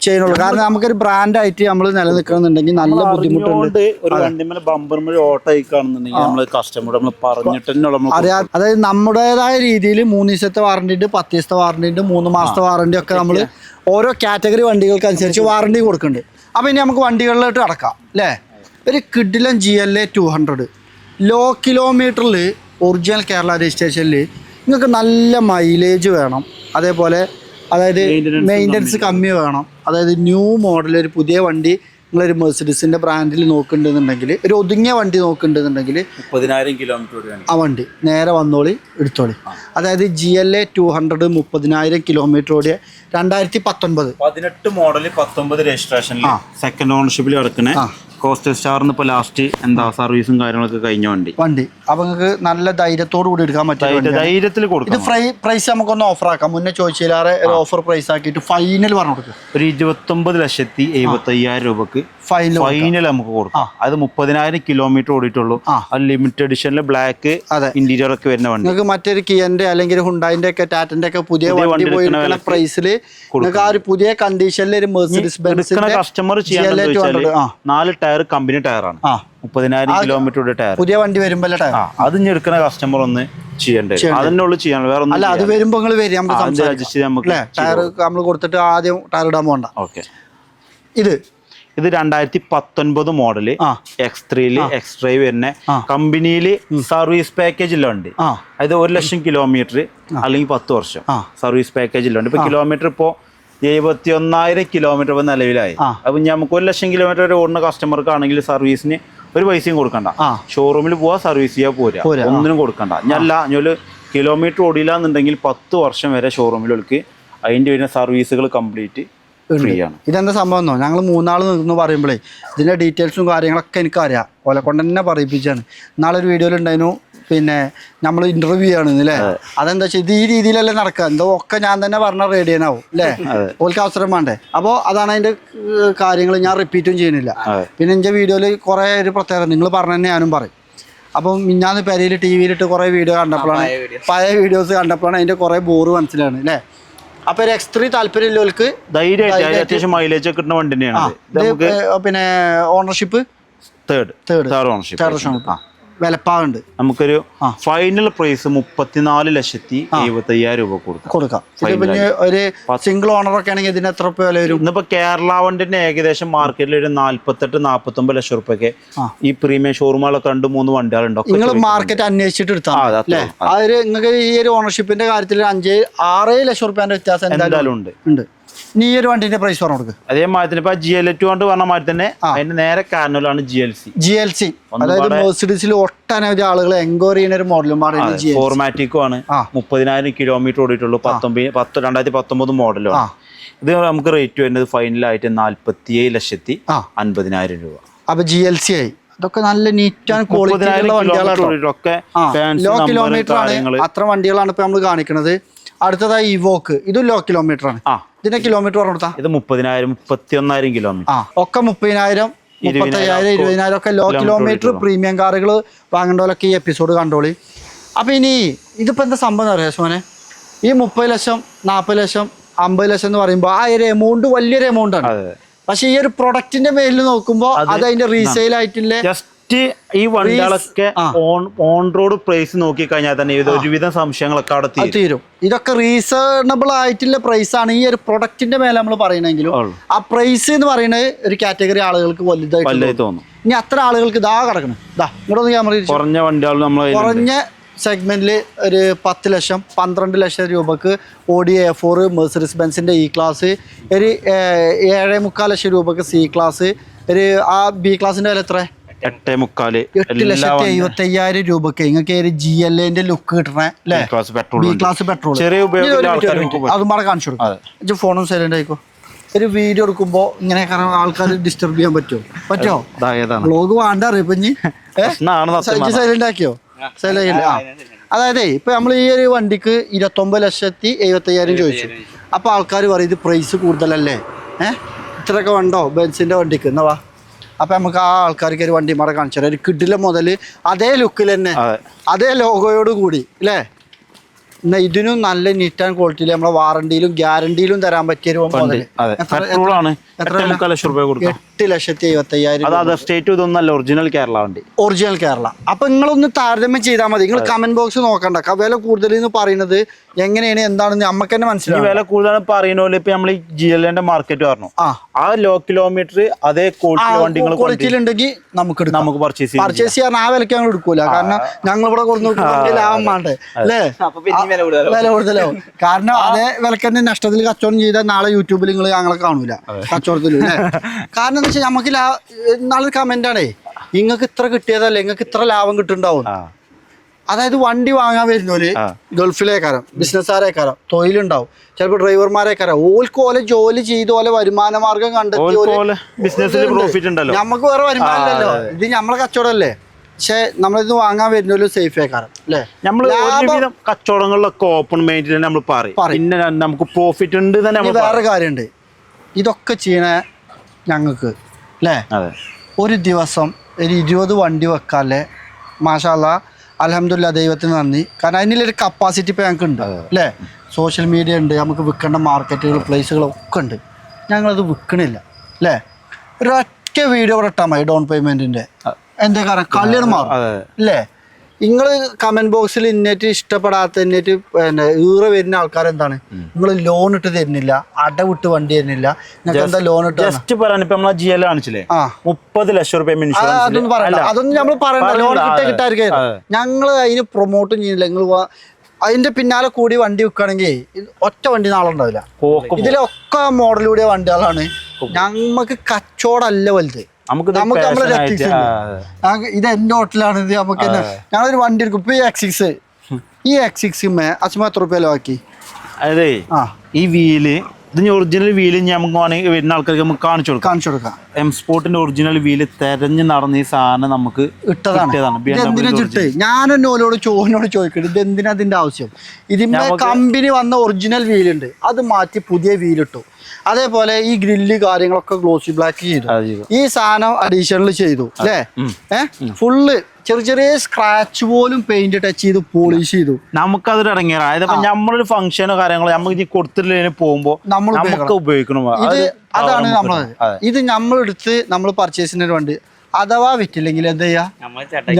ചെയ്യുന്നുള്ളൂ. കാരണം നമുക്കൊരു ബ്രാൻഡായിട്ട് നമ്മൾ നിലനിൽക്കണമെന്നുണ്ടെങ്കിൽ നല്ല ബുദ്ധിമുട്ടുണ്ട്. അറിയാം. അതായത് നമ്മുടേതായ രീതിയിൽ 3 ദിവസത്തെ വാറണ്ടി ഉണ്ട്, 10 ദിവസത്തെ വാറണ്ടി ഉണ്ട്, 3 മാസത്തെ വാറണ്ടി ഒക്കെ നമ്മൾ ഓരോ കാറ്റഗറി വണ്ടികൾക്ക് അനുസരിച്ച് വാറണ്ടി കൊടുക്കുന്നുണ്ട്. അപ്പം ഇനി നമുക്ക് വണ്ടികളിലോട്ട് കടക്കാം അല്ലേ. ഒരു കിഡിലൻ GLA 200 ലോ കിലോമീറ്ററിൽ ഒറിജിനൽ കേരള രജിസ്ട്രേഷനിൽ നിങ്ങൾക്ക് നല്ല മൈലേജ് വേണം, അതേപോലെ അതായത് മെയിൻ്റനൻസ് കമ്മി വേണം, അതായത് ന്യൂ മോഡൽ ഒരു പുതിയ വണ്ടി നിങ്ങളൊരു മെർസിഡീസിൻ്റെ ബ്രാൻഡിൽ നോക്കുന്നുണ്ടെന്നുണ്ടെങ്കിൽ, ഒരു ഒതുങ്ങിയ വണ്ടി നോക്കുന്നുണ്ടെന്നുണ്ടെങ്കിൽ 30,000 കിലോമീറ്റർ ആ വണ്ടി നേരെ വന്നോളി എടുത്തോളി. അതായത് GLA 200 30,000 കിലോമീറ്റർ ഓടിയ 2019 18 മോഡൽ 19 രജിസ്ട്രേഷനിൽ സെക്കൻഡ് ഓണർഷിപ്പിൽ കിടക്കണേ. കോസ്റ്റൽ സ്റ്റാറിന് ഇപ്പോൾ ലാസ്റ്റ് എന്താ സർവീസും കാര്യങ്ങളൊക്കെ കഴിഞ്ഞ വണ്ടി. അപ്പൊ നിങ്ങൾക്ക് നല്ല ധൈര്യത്തോടു കൂടി എടുക്കാൻ പറ്റും. ധൈര്യത്തിൽ കൊടുക്കും. ഇത് പ്രൈസ് നമുക്കൊന്ന് ഓഫർ ആക്കാം. മുന്നേ ചോദിച്ചാൽ ഒരു ഓഫർ പ്രൈസ് ആക്കിയിട്ട് ഫൈനൽ പറഞ്ഞു കൊടുക്കും. ഒരു 29,75,000 രൂപക്ക് ഫൈനൽ നമുക്ക് കൊടുക്കാം. അത് 30,000 കിലോമീറ്റർ ഓടിയിട്ടുള്ളൂ. അത് ലിമിറ്റഡ് എഡിഷനിൽ ബ്ലാക്ക് ഇന്റീരിയർ ഒക്കെ വരുന്ന വണ്ടി. നിങ്ങൾക്ക് മറ്റൊരു കിയന്റെ അല്ലെങ്കിൽ ഹുണ്ടായിന്റെ ഒക്കെ ടാറ്റന്റെ ഒക്കെ പുതിയ വണ്ടി പോയിരിക്കുന്ന പ്രൈസിൽ നിങ്ങൾക്ക് ആ ഒരു പുതിയ കണ്ടീഷനിൽ ഒരു മെർസിഡീസ് ബെൻസിന്റെ കസ്റ്റമർ ചെയ്യാൻ 4 ടയർ കമ്പനി ടയറാണ്. 30,000 കിലോമീറ്റർ ടയർ പുതിയ വണ്ടി വരുമ്പോൾ ടയർ അത് ഇനി എടുക്കുന്ന കസ്റ്റമർ ഒന്ന് ചെയ്യണ്ടേ. അതിനുള്ളിൽ ചെയ്യാൻ വേറെ ഒന്നും. അത് വരുമ്പോൾ നിങ്ങൾ വരും, ടയർ നമ്മൾ കൊടുത്തിട്ട് ആദ്യം ടയർ ഇടാൻ പോകണ്ട. ഓക്കെ. ഇത് 2019 മോഡല് X3 X-Drive വരുന്ന കമ്പനിയിൽ സർവീസ് പാക്കേജിലുണ്ട്. അതായത് 1 ലക്ഷം കിലോമീറ്റർ അല്ലെങ്കിൽ 10 വർഷം സർവീസ് പാക്കേജിലുണ്ട്. ഇപ്പൊ കിലോമീറ്റർ ഇപ്പോ 71,000 കിലോമീറ്റർ നിലവിലായി. അപ്പൊ നമുക്ക് 1 ലക്ഷം കിലോമീറ്റർ വരെ ഓടുന്ന കസ്റ്റമർക്കാണെങ്കിൽ സർവീസിന് ഒരു പൈസയും കൊടുക്കണ്ട. ഷോറൂമിൽ പോവാ, സർവീസ് ചെയ്യാൻ പോരാ, ഒന്നിനും കൊടുക്കണ്ട. ഞാനൊരു കിലോമീറ്റർ ഓടിയില്ല എന്നുണ്ടെങ്കിൽ 10 വർഷം വരെ ഷോറൂമിലേക്ക് അതിന്റെ വരുന്ന സർവീസുകൾ കംപ്ലീറ്റ് ഫ്രീ ആണ്. ഇതെന്താ സംഭവം എന്നോ, ഞങ്ങൾ 3 നാൾ നിന്ന് പറയുമ്പോഴേ ഇതിന്റെ ഡീറ്റെയിൽസും കാര്യങ്ങളൊക്കെ എനിക്കറിയാം. ഓലെ കൊണ്ട് തന്നെ പറയിപ്പിച്ചാണ്. നാളെ ഒരു വീഡിയോയിൽ ഉണ്ടായിരുന്നു, പിന്നെ നമ്മൾ ഇന്റർവ്യൂ ആണ് അല്ലേ. അതെന്താ വെച്ചാൽ ഇത് ഈ രീതിയിലല്ലേ നടക്കുക, എന്തോ ഒക്കെ ഞാൻ തന്നെ പറഞ്ഞ റേഡിയനാവും അല്ലേ, ഓൾക്ക് അവസരം വേണ്ടേ. അപ്പോൾ അതാണ് അതിന്റെ കാര്യങ്ങൾ, ഞാൻ റിപ്പീറ്റും ചെയ്യുന്നില്ല. പിന്നെ എൻ്റെ വീഡിയോയിൽ കുറേ ഒരു പ്രത്യേകത നിങ്ങൾ പറഞ്ഞ തന്നെ ഞാനും പറയും. അപ്പം മിഞ്ഞാന്ന് പെരയിൽ TV-യിലിട്ട് കുറേ വീഡിയോ കണ്ടപ്പോഴാണ്, പഴയ വീഡിയോസ് കണ്ടപ്പോഴാണ് അതിന്റെ കുറേ ബോറ് മനസ്സിലാണ് അല്ലേ. അപ്പൊ ഒരു X3 താല്പര്യമുള്ളവർക്ക് അത്യാവശ്യം മൈലേജ് ഒക്കെ കിട്ടുന്ന വണ്ടി തന്നെയാണ്. പിന്നെ ഓണർഷിപ്പ് തേർഡ് ഓണർഷിപ്പ് വിലപ്പാകുണ്ട്. നമുക്കൊരു ഫൈനൽ പ്രൈസ് 34,75,000 രൂപ കൊടുക്കാം. പിന്നെ ഒരു സിംഗിൾ ഓണർ ഒക്കെ ആണെങ്കിൽ ഇതിന് എത്ര രൂപ വില വരും? ഇന്നിപ്പോ കേരള വണ്ടിന്റെ ഏകദേശം മാർക്കറ്റിൽ ഒരു 48-49 ലക്ഷം റുപ്യൊക്കെ ഈ പ്രീമിയം ഷോറൂമുകളൊക്കെ 2-3 വണ്ടികളുണ്ടോ? നിങ്ങൾ മാർക്കറ്റ് അന്വേഷിച്ചിട്ട് എടുത്താൽ അല്ലേ? അതൊരു നിങ്ങൾക്ക് ഈ ഒരു ഓണർഷിപ്പിന്റെ കാര്യത്തിൽ 5-6 ലക്ഷം റുപ്യന്റെ വ്യത്യാസം എന്തായാലും ഉണ്ട്. നീ ഈ ഒരു വണ്ടിന്റെ പ്രൈസ് പറഞ്ഞു കൊടുക്കുക. അതേമാതിരി ഇപ്പൊ GL2 കൊണ്ട് പറഞ്ഞ മാതിരി തന്നെ അതിന്റെ നേരെ കാരണമാണ് GLC. അതായത് മെർസിഡീസിൽ ഒട്ടനവധി ആളുകൾ എൻക്വയറി ചെയ്യുന്ന ഒരു മോഡലും ഫോർമാറ്റിക്കും ആണ്. 30,000 കിലോമീറ്റർ ഓടിയിട്ടുള്ളൂ. 2019 മോഡലും. ഇത് നമുക്ക് റേറ്റ് വരുന്നത് ഫൈനലായിട്ട് 47,50,000 രൂപ. അപ്പൊ GLC ആയി. അതൊക്കെ നല്ല neat and quality low kilometre ആണ്. അത്ര വണ്ടികളാണ് ഇപ്പൊ നമ്മൾ കാണിക്കുന്നത്. അടുത്തതായി ഇവോക്ക്, ഇതും ലോ കിലോമീറ്റർ ആണ്. ഇതിന്റെ കിലോമീറ്റർ പറഞ്ഞാ ഇത് 30,000-31,000 കിലോമീറ്റർ. ഒക്കെ 30,000, 35,000, 20,000 ഒക്കെ ലോ കിലോമീറ്റർ പ്രീമിയം കാറുകൾ വാങ്ങേണ്ടവരൊക്കെ ഈ എപ്പിസോഡ് കണ്ടോളി. അപ്പൊ ഇനി ഇതിപ്പോ എന്താ സംഭവം അറിയാം സോനെ, ഈ 30 ലക്ഷം, 40 ലക്ഷം, 50 ലക്ഷം എന്ന് പറയുമ്പോൾ ആ ഒരു എമൗണ്ട് വലിയൊരു എമൗണ്ട് ആണ്. പക്ഷെ ഈ ഒരു പ്രൊഡക്റ്റിന്റെ മേലിൽ നോക്കുമ്പോൾ അത് അതിന്റെ റീസെയിൽ ആയിട്ടില്ലേ ഈ വണ്ടികളൊക്കെ ഓൺ റോഡ് പ്രൈസ് നോക്കി കഴിഞ്ഞാൽ തന്നെ ഇത് ഒരുവിധം സംശയങ്ങളൊക്കെ അവിടെ തീരും. ഇതൊക്കെ റീസണബിൾ ആയിട്ടുള്ള പ്രൈസ് ആണ് ഈ ഒരു പ്രൊഡക്റ്റിന്റെ മേലെ നമ്മൾ പറയണെങ്കിലും ആ പ്രൈസ് എന്ന് പറയുന്നത് ഒരു കാറ്റഗറി ആളുകൾക്ക് വലുതായിട്ട് തോന്നും. ഇനി അത്ര ആളുകൾക്ക് ഇതാ കിടക്കണം, ഇതാ ഇങ്ങോട്ട് ക്യാമറ കുറഞ്ഞ വണ്ടികൾ നമ്മൾ കുറഞ്ഞ സെഗ്മെന്റിൽ ഒരു 10 ലക്ഷം 12 ലക്ഷം രൂപക്ക് Audi A4, മെർസിഡീസ് ബെൻസിന്റെ E ക്ലാസ്, ഒരു 7.25 ലക്ഷം രൂപക്ക് C ക്ലാസ്, ഒരു ആ B ക്ലാസിന്റെ വില എത്ര? 8,75,000 രൂപക്ക് നിങ്ങൾക്ക് ഒരു GLA ലുക്ക് കിട്ടണേ അല്ലേ? B ക്ലാസ് പെട്രോൾ അതും പാടെ കാണിച്ചു കൊടുക്കും. ഫോണും സൈലന്റ് ആയിക്കോ. ഒരു വീഡിയോ എടുക്കുമ്പോ ഇങ്ങനെ ആൾക്കാർ ഡിസ്റ്റർബ് ചെയ്യാൻ പറ്റുമോ? വ്ളോഗ് വേണ്ട അറിയപ്പോ സൈലന്റ് ആക്കിയോ? അതായത് ഇപ്പൊ നമ്മൾ ഈ ഒരു വണ്ടിക്ക് 29,70,000 ചോദിച്ചു. അപ്പൊ ആൾക്കാർ പറയും ഇത് പ്രൈസ് കൂടുതലല്ലേ, ഇത്രയൊക്കെ വേണ്ടോ ബെൻസിന്റെ വണ്ടിക്ക് എന്നാ വാ. അപ്പൊ നമുക്ക് ആ ആൾക്കാർക്ക് ഒരു വണ്ടി മാടെ കാണിച്ചു തരാം. ഒരു കിഡിലെ മുതൽ അതേ ലുക്കിൽ തന്നെ അതേ ലോഗോയോട് കൂടി അല്ലേ? എന്നാൽ ഇതിനും നല്ല നീറ്റ് ആൻഡ് ക്വാളിറ്റിയിൽ നമ്മളെ വാറണ്ടിയിലും ഗ്യാരണ്ടിയിലും തരാൻ പറ്റിയൊരു 8,75,000 ഒറിജിനൽ കേരള വണ്ടി. ഒറിജിനൽ കേരള. അപ്പൊ നിങ്ങളൊന്ന് താരതമ്യം ചെയ്താൽ മതി. നിങ്ങൾ കമന്റ് ബോക്സ് നോക്കണ്ട. വില കൂടുതൽ എന്ന് പറയുന്നത് എങ്ങനെയാണ് എന്താണെന്ന് നമുക്ക് തന്നെ മനസ്സിലാവും. വില കൂടുതൽ പറയുന്ന പോലെ ഇപ്പൊ നമ്മൾ GLന്റെ മാർക്കറ്റ് പറഞ്ഞു ആ ലോ കിലോമീറ്റർ അതേ ക്വാളിറ്റിയിൽ ഉണ്ടെങ്കിൽ നമുക്ക് പർച്ചേസ് ചെയ്യാൻ ആ വിലക്ക് ഞങ്ങൾ എടുക്കൂല. കാരണം ഞങ്ങൾ ഇവിടെ കൊടുത്തു ലാഭം വേണ്ടേ അല്ലേ? വില കൂടുതലാവും. കാരണം അതേ വിലക്ക് തന്നെ നഷ്ടത്തിൽ കച്ചവടം ചെയ്താൽ നാളെ യൂട്യൂബിൽ നിങ്ങൾ ഞങ്ങളെ കാണൂല കച്ചവടത്തിൽ അല്ലേ? കാരണം എന്താ വെച്ചാൽ നമുക്ക് നാളെ കമന്റ് ആണേ നിങ്ങൾക്ക് ഇത്ര കിട്ടിയതല്ലേ, നിങ്ങൾക്ക് ഇത്ര ലാഭം കിട്ടുന്നുണ്ടാവും. അതായത് വണ്ടി വാങ്ങാൻ വരുന്നോല് ഗൾഫിലേക്കാരം, ബിസിനസ്സുകാരേക്കാരം, തൊഴിലുണ്ടാവും, ചിലപ്പോൾ ഡ്രൈവർമാരേക്കാരം. ഓൽക്ക് ഓലെ ജോലി ചെയ്ത് ഓലെ വരുമാന മാർഗം കണ്ടെത്തി നമുക്ക് വേറെ വരുമാനമല്ലല്ലോ, ഇത് നമ്മളെ കച്ചവടമല്ലേ. പക്ഷെ നമ്മളിത് വാങ്ങാൻ വരുന്നോലും സേഫ് ആക്കാരം അല്ലേ? കച്ചവടങ്ങളിലൊക്കെ ഓപ്പൺ മൈൻഡിൽ നമ്മൾ പറയും. പിന്നെ നമുക്ക് പ്രോഫിറ്റ് ഉണ്ട് തന്നെ. വേറെ കാര്യമുണ്ട്, ഇതൊക്കെ ചെയ്യണ ഞങ്ങൾക്ക് അല്ലേ ഒരു ദിവസം ഒരു 20 വണ്ടി വെക്കാല്ലേ. മാഷാ അല്ലാഹ് അൽഹംദുലില്ലാ, ദൈവത്തിന് നന്ദി. കാരണം അതിനുള്ളൊരു കപ്പാസിറ്റി ഇപ്പോൾ ഞങ്ങൾക്ക് ഉണ്ട് അല്ലേ? സോഷ്യൽ മീഡിയ ഉണ്ട്, നമുക്ക് വിൽക്കേണ്ട മാർക്കറ്റുകൾ പ്ലേസുകളൊക്കെ ഉണ്ട്. ഞങ്ങളത് വിൽക്കണില്ല അല്ലേ? ഒരൊറ്റ വീഡിയോ ഇവിടെ ഇട്ടാൽ മതി ഡൗൺ പേയ്മെൻറ്റിൻ്റെ. എന്താ കാരണം കളിയാണ് മാറും അല്ലേ? നിങ്ങൾ കമന്റ് ബോക്സിൽ ഇന്നേറ്റ് ഇഷ്ടപ്പെടാത്ത ഇന്നേറ്റ് പിന്നെ വരുന്ന ആൾക്കാരെന്താണ് നിങ്ങൾ ലോൺ ഇട്ട് തരുന്നില്ല, അടവിട്ട് വണ്ടി തരുന്നില്ല, നിങ്ങൾക്ക് എന്താ ലോൺ ഇട്ട് ജസ്റ്റ് പറയാൻ ഇപ്പൊ നമ്മളെ GL കാണിച്ചില്ലേ 30 ലക്ഷം രൂപ അതൊന്നും പറയണ്ട, അതൊന്നും നമ്മൾ പറയണ്ട. ലോൺ കിട്ടായിരിക്കും. ഞങ്ങൾ അതിന് പ്രൊമോട്ടും ചെയ്യുന്നില്ല. നിങ്ങൾ അതിന്റെ പിന്നാലെ കൂടി വണ്ടി വെക്കുകയാണെങ്കിൽ ഒറ്റ വണ്ടി നാളെ ഉണ്ടാവില്ല. ഇതിലൊക്കെ മോഡലൂടിയ വണ്ടികളാണ്. ഞമ്മക്ക് കച്ചവടമല്ല വലുത്. ഇത് എന്റെ ഹോട്ടലാണ്. ഇത് നമുക്ക് ഞങ്ങളൊരു വണ്ടി എടുക്കും. ഇപ്പൊ ഈ X6 അച്ഛമ്മ എത്ര രൂപ ആക്കി? അതെ ഈ വീല് ഇതിന് ഒറിജിനൽ വീല് നമുക്ക് വേണമെങ്കിൽ വരുന്ന ആൾക്കാർക്ക് നമുക്ക് കാണിച്ചു കൊടുക്കാം. എം സ്പോർട്ടിന്റെ ഒറിജിനൽ വീല് തെരഞ്ഞു നടന്ന ഈ സാധനം നമുക്ക് ഇട്ടതാണ്. ഞാനൊന്നും ഓലോട് ചോദിക്കട്ടെ, ഇത് എന്തിനാ അതിന്റെ ആവശ്യം? ഇതിന്റെ കമ്പനി വന്ന ഒറിജിനൽ വീലുണ്ട്, അത് മാറ്റി പുതിയ വീലിട്ടു. അതേപോലെ ഈ ഗ്രില്ല് കാര്യങ്ങളൊക്കെ ഗ്ലോസി ബ്ലാക്ക് ചെയ്തു. ഈ സാധനം അഡീഷണൽ ചെയ്തു അല്ലേ? ഫുള്ള് ചെറിയ ചെറിയ സ്ക്രാച്ച് പോലും പെയിന്റ് ടച്ച് ചെയ്ത് പോളിഷ് ചെയ്തു. നമുക്കതൊരു ഇറങ്ങിയാണ്. അതായത് നമ്മളൊരു ഫംഗ്ഷനോ കാര്യങ്ങളോ നമുക്ക് കൊടുത്തിട്ട് പോകുമ്പോ നമുക്ക് ഉപയോഗിക്കണം. അതാണ് നമ്മള് ഇത് നമ്മളെടുത്ത് നമ്മൾ പർച്ചേസിന് വണ്ടി അഥവാ വിറ്റില്ലെങ്കിൽ എന്ത് ചെയ്യാ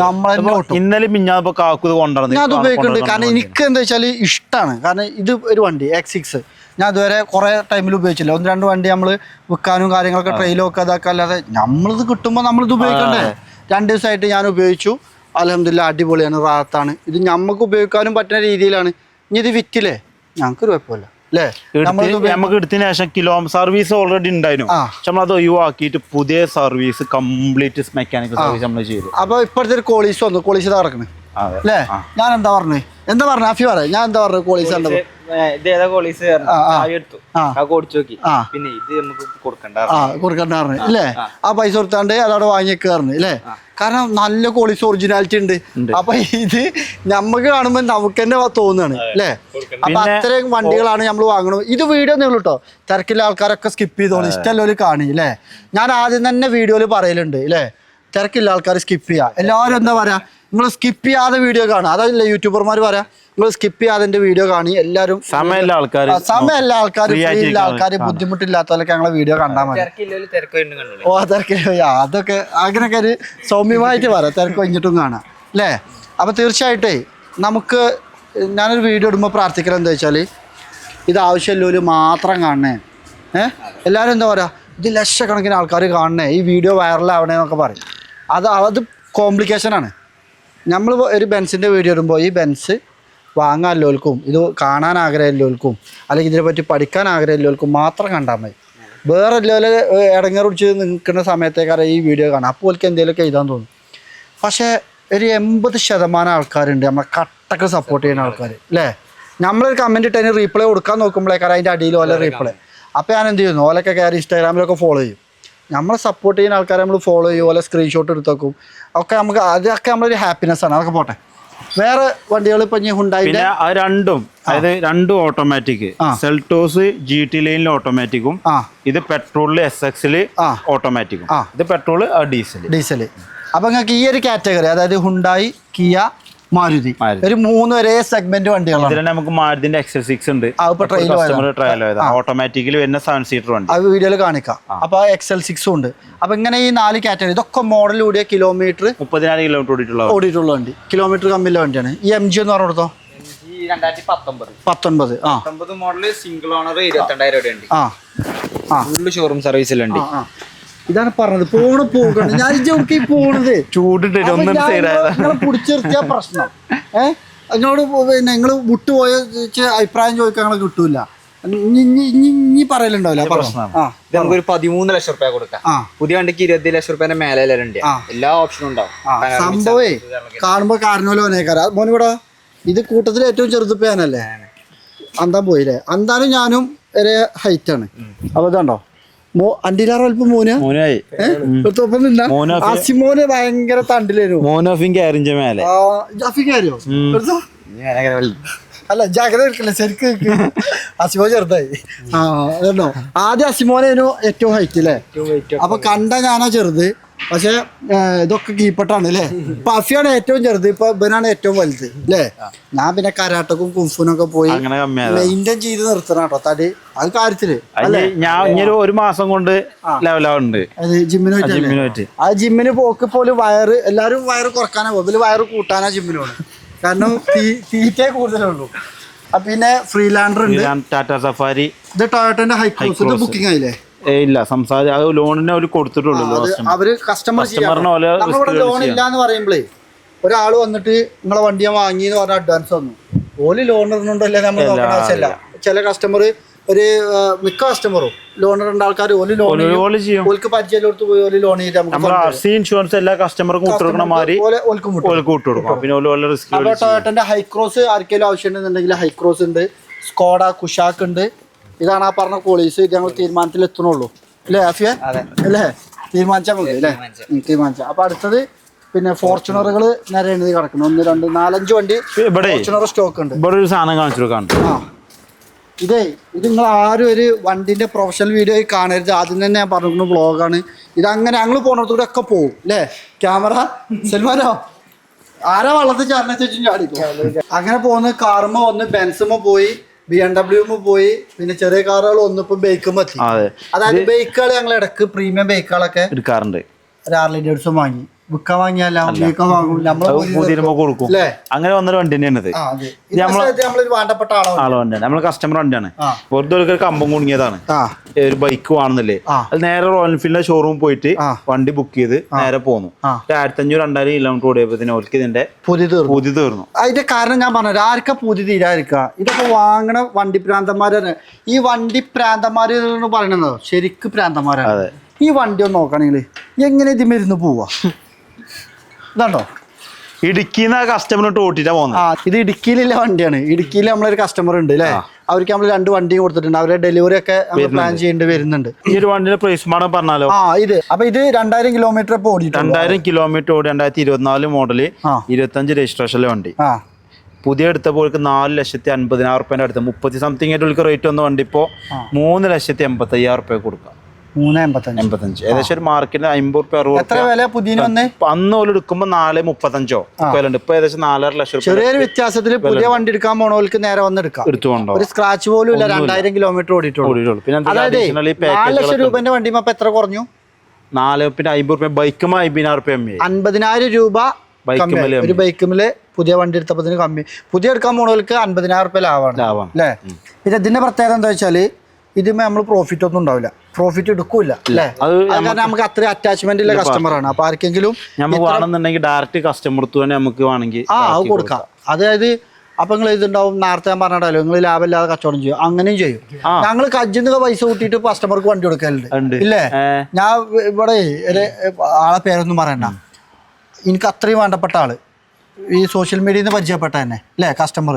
നമ്മളെന്നെ ഓട്ടും. ഇന്നലെ മിഞ്ഞാപ്പോ കാക്കു കൊണ്ടുവന്നു ഞാൻ അത് ഉപയോഗിക്കുന്നുണ്ട്. കാരണം എനിക്ക് എന്താ വെച്ചാൽ ഇഷ്ടമാണ്. കാരണം ഇത് ഒരു വണ്ടി X6 ഞാൻ ഇതുവരെ കുറേ ടൈമിൽ ഉപയോഗിച്ചില്ല. 1-2 വണ്ടി നമ്മൾ വിൽക്കാനും കാര്യങ്ങളൊക്കെ ട്രെയിലും ഒക്കെ ഇതാക്കുക അല്ലാതെ നമ്മളിത് കിട്ടുമ്പോൾ നമ്മളിത് ഉപയോഗിക്കണ്ടേ. 2 ദിവസമായിട്ട് ഞാൻ ഉപയോഗിച്ചു. അൽഹംദുലില്ലാ അടിപൊളിയാണ്, റാഹത്താണ്. ഇത് നമുക്ക് ഉപയോഗിക്കാനും പറ്റുന്ന രീതിയിലാണ്. ഇനി ഇത് വിറ്റില്ലേ ഞങ്ങൾക്കൊരു കുഴപ്പമില്ല അല്ലേ. നമുക്ക് എടുത്തതിന് ശേഷം സർവീസ് ഓൾറെഡി ഉണ്ടായിരുന്നു. പക്ഷെ നമ്മളത് ഒഴിവാക്കിയിട്ട് പുതിയ സർവീസ് കംപ്ലീറ്റ് മെക്കാനിക്കൽ സർവീസ് നമ്മൾ ചെയ്തു. അപ്പൊ ഇപ്പോഴത്തെ ഒരു കോളീസ് വന്നു, കോളീസ് നടക്കണേ അല്ലേ. ഞാൻ എന്താ പറഞ്ഞു ആഫി പറയാം, ഞാൻ എന്താ പറഞ്ഞു കോളീസ് കണ്ടപ്പോ കൊടുക്കണ്ട ഇല്ലേ. ആ പൈസ കൊടുത്താണ്ട് അതവിടെ വാങ്ങിയേക്കാറുണ്ട് ഇല്ലേ. കാരണം നല്ല ക്വാളിറ്റി ഒറിജിനാലിറ്റി ഉണ്ട്. അപ്പൊ ഇത് നമുക്ക് കാണുമ്പോ നമുക്ക് തന്നെ തോന്നുകയാണ് അല്ലേ. അപ്പൊ അത്രയും വണ്ടികളാണ് നമ്മൾ വാങ്ങണത്. ഇത് വീഡിയോ നിങ്ങൾ കേട്ടോ തിരക്കില്ല ആൾക്കാരൊക്കെ സ്കിപ്പ് ചെയ്തോളൂ, ഇഷ്ടമല്ലോ കാണി അല്ലേ. ഞാൻ ആദ്യം തന്നെ വീഡിയോയിൽ പറയലുണ്ട് അല്ലേ, തിരക്കില്ല ആൾക്കാർ സ്കിപ്പ് ചെയ്യുക. എല്ലാവരും എന്താ പറയാ, നിങ്ങൾ സ്കിപ്പ് ചെയ്യാതെ വീഡിയോ കാണുക. അതല്ലേ യൂട്യൂബർമാർ പറയാ, നിങ്ങൾ സ്കിപ്പ് ചെയ്യാതെ വീഡിയോ കാണി. എല്ലാവരും സമയമുള്ള ആൾക്കാർ ബുദ്ധിമുട്ടില്ലാത്തവരൊക്കെ ഞങ്ങളെ വീഡിയോ കണ്ടാൽ മതി. ഓ തിരക്കില്ല, അതൊക്കെ അങ്ങനെയൊക്കെ ഒരു സൗമ്യമായിട്ട് പറയാം, തിരക്ക് കഴിഞ്ഞിട്ടും കാണാം അല്ലേ. അപ്പൊ തീർച്ചയായിട്ടേ നമുക്ക് ഞാനൊരു വീഡിയോ ഇടുമ്പോൾ പ്രാർത്ഥിക്കണം എന്താ വെച്ചാൽ ഇത് ആവശ്യമില്ല മാത്രം കാണണേ. എല്ലാവരും എന്താ പറയാ, ഇത് ലക്ഷക്കണക്കിന് ആൾക്കാർ കാണണേ, ഈ വീഡിയോ വൈറലാവണേ എന്നൊക്കെ പറയും. അത് കോംപ്ലിക്കേഷനാണ്. നമ്മൾ ഒരു ബെൻസിൻ്റെ വീഡിയോ ഇടുമ്പോൾ ഈ ബെൻസ് വാങ്ങാനുള്ളവർക്കും ഇത് കാണാൻ ആഗ്രഹമുള്ളവർക്കും അല്ലെങ്കിൽ ഇതിനെപ്പറ്റി പഠിക്കാൻ ആഗ്രഹമുള്ളവർക്കും മാത്രം കണ്ടാൽ മതി. വേറെ എല്ലാവരും ഇടങ്ങേറ് പിടിച്ച് നിൽക്കുന്ന സമയത്തേക്കാരെ ഈ വീഡിയോ കാണാം. അപ്പോൾ അവർക്ക് എന്തെങ്കിലുമൊക്കെ എഴുതാൻ തോന്നും. പക്ഷേ ഒരു 80% ആൾക്കാരുണ്ട് നമ്മളെ കട്ടക്ക് സപ്പോർട്ട് ചെയ്യുന്ന ആൾക്കാർ അല്ലേ. നമ്മളൊരു കമൻറ്റ് ഇട്ട് അതിന് റീപ്ലൈ കൊടുക്കാൻ നോക്കുമ്പോഴേക്കാരം അതിൻ്റെ അടിയിൽ ഓല റീപ്ലൈ. അപ്പോൾ ഞാൻ എന്ത് ചെയ്യുന്നു, ഓലൊക്കെ കയറി ഇൻസ്റ്റാഗ്രാമിലൊക്കെ ഫോളോ ചെയ്യും. നമ്മളെ സപ്പോർട്ട് ചെയ്യുന്ന ആൾക്കാരെ നമ്മൾ ഫോളോ ചെയ്യും, ഓലെ സ്ക്രീൻഷോട്ട് എടുത്ത് വെക്കും. ഒക്കെ നമുക്ക് അതൊക്കെ നമ്മളൊരു ഹാപ്പിനെസ് ആണ്. അതൊക്കെ പോട്ടെ. വേറെ വണ്ടികൾ ഇപ്പൊ ഹുണ്ടായിന്റെ രണ്ടും, അതായത് രണ്ടും ഓട്ടോമാറ്റിക്. സെൽട്ടോസ് GT ലൈനിൽ ഓട്ടോമാറ്റിക്കും, ഇത് പെട്രോളിൽ SX ഓട്ടോമാറ്റിക്കും. ഇത് പെട്രോൾ, ഡീസൽ. അപ്പൊ നിങ്ങൾക്ക് ഈ ഒരു കാറ്റഗറി, അതായത് ഹുണ്ടായി, കിയ, മാരുതി, ഒരു 3 ഒരേ സെഗ്മെന്റ് വണ്ടികളാണ്. നമുക്ക് മാരുതിന്റെ XL6 ഉണ്ട്, ഓട്ടോമാറ്റിക്കലി വരുന്ന 7 സീറ്റർ വണ്ടി. അത് വീഡിയോയിൽ കാണിക്കാം. അപ്പൊ XL6 ഉണ്ട്. അപ്പൊ ഇങ്ങനെ ഈ 4 കാറ്റഗറി, ഇതൊക്കെ മോഡൽ കൂടിയ കിലോമീറ്റർ 30,000 കിലോമീറ്റർ ഓടിയിട്ടുള്ള വണ്ടി, കിലോമീറ്റർ കമ്മിയുള്ള വണ്ടിയാണ്. ഈ MG എന്ന് പറഞ്ഞു കൊടുത്തോ, 2019 model, single owner, 22,000 full showroom സർവീസിലുണ്ട്. ഇതാണ് പറഞ്ഞത്, പോകണ്ട ഞാൻ പോണത് ചൂടിട്ട് പിടിച്ചിർത്തിയ പ്രശ്നം. അതിനോട് പിന്നെ നിങ്ങൾ വിട്ടുപോയ അഭിപ്രായം ചോദിക്കാൻ കിട്ടൂല. ഇനി പറയലുണ്ടാവില്ല. നമുക്കൊരു 13 ലക്ഷം റുപ്യ കൊടുക്കാം. പുതിയ വണ്ടിക്ക് 20 ലക്ഷം റുപ്യന്റെ മേലെ എല്ലാ ഓപ്ഷനും ഉണ്ടാവും. സംഭവേ കാണുമ്പോ കാരണമല്ലോനേക്കാരാ മോനിവിടെ. ഇത് കൂട്ടത്തിൽ ഏറ്റവും ചെറുതുപ്പയാനല്ലേ, അന്താൻ പോയില്ലേ. അന്താനും ഞാനും ഒരേ ഹൈറ്റ് ആണ്. അപ്പൊ ഇതാണ്ടോ അണ്ടിലാറ് അല്പം മോനായി അസിമോന് ഭയങ്കര തണ്ടിലായിരുന്നു. അല്ല ജാഗ്രത എടുക്കില്ല ശരിക്ക്. അസിമോ ചെറുതായി. അതോ ആദ്യം അസിമോനേനു ഏറ്റവും ഹൈറ്റ് അല്ലേ. അപ്പൊ കണ്ട ഞാനാ ചെറുത്. പക്ഷെ ഇതൊക്കെ കീപ്പട്ടാണ് അല്ലേ. ഇപ്പൊ അഫിയാണ് ഏറ്റവും ചെറുത്, ഇപ്പൊ ഇവനാണ് ഏറ്റവും വലുത് അല്ലേ. ഞാൻ പിന്നെ കരാട്ടക്കും കുംഫുനൊക്കെ പോയി മെയിൻറ്റെയിൻ ചെയ്ത് നിർത്തണം കേട്ടോ തടി. അത് കാര്യത്തില് ഞാൻ 1 മാസം കൊണ്ട് ലെവലാവുന്നുണ്ട്. അത് ജിമ്മിന് പോയിട്ട് ആ ജിമ്മിന് പോക്ക് പോലും വയറ് എല്ലാരും വയറ് കുറക്കാനാ പോകും, വയറ് കൂട്ടാനാ ജിമ്മിന് പോകുന്നത്. കാരണം തീറ്റേ കൂടുതലുള്ളൂ. പിന്നെ ഫ്രീലാൻഡർ ഉണ്ട്, ടാറ്റ സഫാരി. ഇത് ടൊയോട്ടന്റെ ഹൈക്രോസ്. ഇത് ബുക്കിംഗ് ആയില്ലേ? ഇല്ല, സംസാരിച്ച് ലോണിനെ അവര് കൊടുത്തിട്ടുള്ളൂ. അവര് കസ്റ്റമർ ലോൺ ഇല്ല എന്ന് പറയുമ്പോഴേ ഒരാള് വന്നിട്ട് നിങ്ങളെ വണ്ടി ഞാൻ വാങ്ങി എന്ന് പറഞ്ഞ അഡ്വാൻസ് വന്നു. ഓല് ലോൺ ഇടുന്നുണ്ടല്ലേ നമ്മൾ നോക്കേണ്ട ആവശ്യമില്ല. ചില കസ്റ്റമർ മിക്ക കസ്റ്റമറും ലോൺ ഇടേണ്ട ആൾക്കാർ ഓൽക്ക് പരിചയം കൊടുത്ത് പോയി ഓല് ലോൺ ചെയ്ത് ഇൻഷുറൻസ് എല്ലാ കസ്റ്റമർക്കും ടൊയോട്ടന്റെ ഹൈക്രോസ് ആർക്കെങ്കിലും ആവശ്യമുണ്ടെന്നുണ്ടെങ്കിൽ ഹൈക്രോസ് ഉണ്ട്, സ്കോഡ കുഷാക്ക് ഉണ്ട്. ഇതാണ് ആ പറഞ്ഞ കോളീസ്. ഞങ്ങൾ തീരുമാനത്തിൽ എത്തണുള്ളൂ അല്ലേ ആഫിയ അല്ലേ? തീരുമാനിച്ചാൽ മതി അല്ലേ? തീരുമാനിച്ച. അപ്പൊ അടുത്തത് പിന്നെ ഫോർച്യൂണറുകൾ നിര എഴുതി കിടക്കണം. 1, 2, 4, 5 വണ്ടി ഫോർച്യൂണർ സ്റ്റോക്ക് ഉണ്ട്. ഇത് നിങ്ങൾ ആരും ഒരു വണ്ടിന്റെ പ്രൊഫഷണൽ വീഡിയോ കാണരുത്. ആദ്യം തന്നെ ഞാൻ പറഞ്ഞിരുന്ന വ്ളോഗാണ് ഇത്. അങ്ങനെ ഞങ്ങൾ പോണത്തൂടെ ഒക്കെ പോകും അല്ലേ. ക്യാമറ സൽമാനോ ആരാ വള്ളത്തിൽ ചാടിനെ ചോദിച്ചും ചാടിക്കും. അങ്ങനെ പോകുന്ന കാറുമ്പോ വന്ന് ബെൻസുമ്പോ പോയി, BMW പോയി, പിന്നെ ചെറിയ കാറുകൾ ഒന്നിപ്പോ ബൈക്കും എത്തി. അതായത് ബൈക്കുകൾ ഞങ്ങൾ ഇടക്ക് പ്രീമിയം ബൈക്കുകളൊക്കെ എടുക്കാറുണ്ട്. ഒരു ഹാർലി ഡേവിഡ്സൺ വാങ്ങി വിൽക്കാൻ വാങ്ങിയാലോ വിൽക്കാൻ വാങ്ങും നമ്മള് പുതിയ കൊടുക്കും അല്ലേ? അങ്ങനെ വന്നൊരു വണ്ടി തന്നെയാണ് ഇത്. നമ്മളൊരു വേണ്ടപ്പെട്ട ആളെ വണ്ടിയാണ്, നമ്മളെ കസ്റ്റമർ വണ്ടിയാണ്. വെറുതെ ഒരു കമ്പം കുടുങ്ങിയതാണ്, ഒരു ബൈക്ക് വാങ്ങുന്നില്ലേ. അത് നേരെ റോയൽ എൻഫീൽഡിന്റെ ഷോറൂം പോയിട്ട് വണ്ടി ബുക്ക് ചെയ്ത് നേരെ പോന്നു. 1500-2000 കിലോമീറ്റർ ഓടിയപ്പോ ഓർക്ക് ഇതിന്റെ പുതി തീർന്നു. അതിന്റെ കാരണം ഞാൻ പറഞ്ഞു, ആർക്കാ പുതി തീരാതിരിക്കുക. ഇതൊക്കെ വാങ്ങണ വണ്ടി പ്രാന്തന്മാരാണ്. ഈ വണ്ടി പ്രാന്തന്മാര് എന്ന് പറയുന്നത് ശരിക്കും പ്രാന്തന്മാരാണ്. ഈ വണ്ടി ഒന്ന് നോക്കണെങ്കിൽ എങ്ങനെ ഇതിമരുന്ന് പോവാ? ഇതാണ്ടോ, ഇടുക്കിന്ന് കസ്റ്റമറിട്ട് ഓട്ടിട്ടാ പോകുന്നത്. ഇത് ഇടുക്കിയിലുള്ള വണ്ടിയാണ്. ഇടുക്കിയിൽ നമ്മളൊരു കസ്റ്റമർ ഉണ്ട് അല്ലേ, അവർക്ക് നമ്മൾ 2 വണ്ടിയും കൊടുത്തിട്ടുണ്ട്. അവരുടെ ഡെലിവറി ഒക്കെ പ്ലാൻ ചെയ്യേണ്ടി വരുന്നുണ്ട്. ഈ ഒരു വണ്ടിയുടെ പ്രൈസ് മാഡം പറഞ്ഞാലോ? ഇത് അപ്പൊ ഇത് 2000 കിലോമീറ്റർ ഇപ്പൊ ഓടി. 2000 കിലോമീറ്റർ ഓടി, 2024 മോഡല്, 25 രജിസ്ട്രേഷനിലെ വണ്ടി. പുതിയ എടുത്തപ്പോൾ 4,50,000 റുപ്യന്റെ അടുത്ത് 30 സംതിങ് ആയിട്ട് റേറ്റ് വന്ന വണ്ടി ഇപ്പോ 3,85,000 റുപ്യ കൊടുക്കാം. 385 ഏകദേശം ഒരു മാർക്കറ്റിൽ 50 റുപ്യ. എത്ര വില പുതിയ അന്ന് പോലെ എടുക്കുമ്പോ 4,35 വില. ഇപ്പൊ ഏകദേശം 4.5 ലക്ഷം റുപ്യ. ചെറിയൊരു വ്യത്യാസത്തിൽ പുതിയ വണ്ടി എടുക്കാൻ പോണവർക്ക് നേരെ വന്ന് എടുക്കാം. ഒരു സ്ക്രാച്ച് പോലും ഇല്ല. 2000 കിലോമീറ്റർ ഓടിയിട്ടുള്ളൂ. അതായത് 4 ലക്ഷം രൂപന്റെ വണ്ടി അപ്പൊ എത്ര കുറഞ്ഞു? 4,50 റുപ്യ. ബൈക്കുമ്പോ 50,000 റുപ്യ. 50,000 രൂപ ഒരു ബൈക്കുമില് പുതിയ വണ്ടി എടുത്തപ്പോ കമ്മി. പുതിയ എടുക്കാൻ പോണവർക്ക് 50,000 റുപ്യ ലാഭമാണ് അല്ലേ? പിന്നെ ഇതിന്റെ പ്രത്യേകത എന്താ വെച്ചാല് ഇതിന് നമ്മൾ പ്രോഫിറ്റ് ഒന്നും ഉണ്ടാവില്ല, പ്രോഫിറ്റ് എടുക്കൂല അല്ലേ? കാരണം നമുക്ക് അത്രയും അറ്റാച്ച്മെന്റ് ഉള്ള കസ്റ്റമറാണ്. അപ്പൊ ആർക്കെങ്കിലും ഡയറക്റ്റ് കസ്റ്റമർ നമുക്ക് വേണമെങ്കിൽ അത് കൊടുക്കാം. അതായത് അപ്പൊ നിങ്ങൾ ഇതുണ്ടാവും, നേരത്തെ ഞാൻ പറഞ്ഞാലോ നിങ്ങൾ ലാഭമില്ലാതെ കച്ചവടം ചെയ്യും, അങ്ങനെയും ചെയ്യും. ഞങ്ങൾ കജ്ജിന്ന് പൈസ കൂട്ടിയിട്ട് കസ്റ്റമർക്ക് വണ്ടി കൊടുക്കലുണ്ട് ഇല്ലേ? ഞാൻ ഇവിടെ ആളെ പേരൊന്നും പറയണ്ട, എനിക്ക് അത്രയും വേണ്ടപ്പെട്ട ആള് ഈ സോഷ്യൽ മീഡിയയിൽ നിന്ന് പരിചയപ്പെട്ട തന്നെ അല്ലേ കസ്റ്റമർ.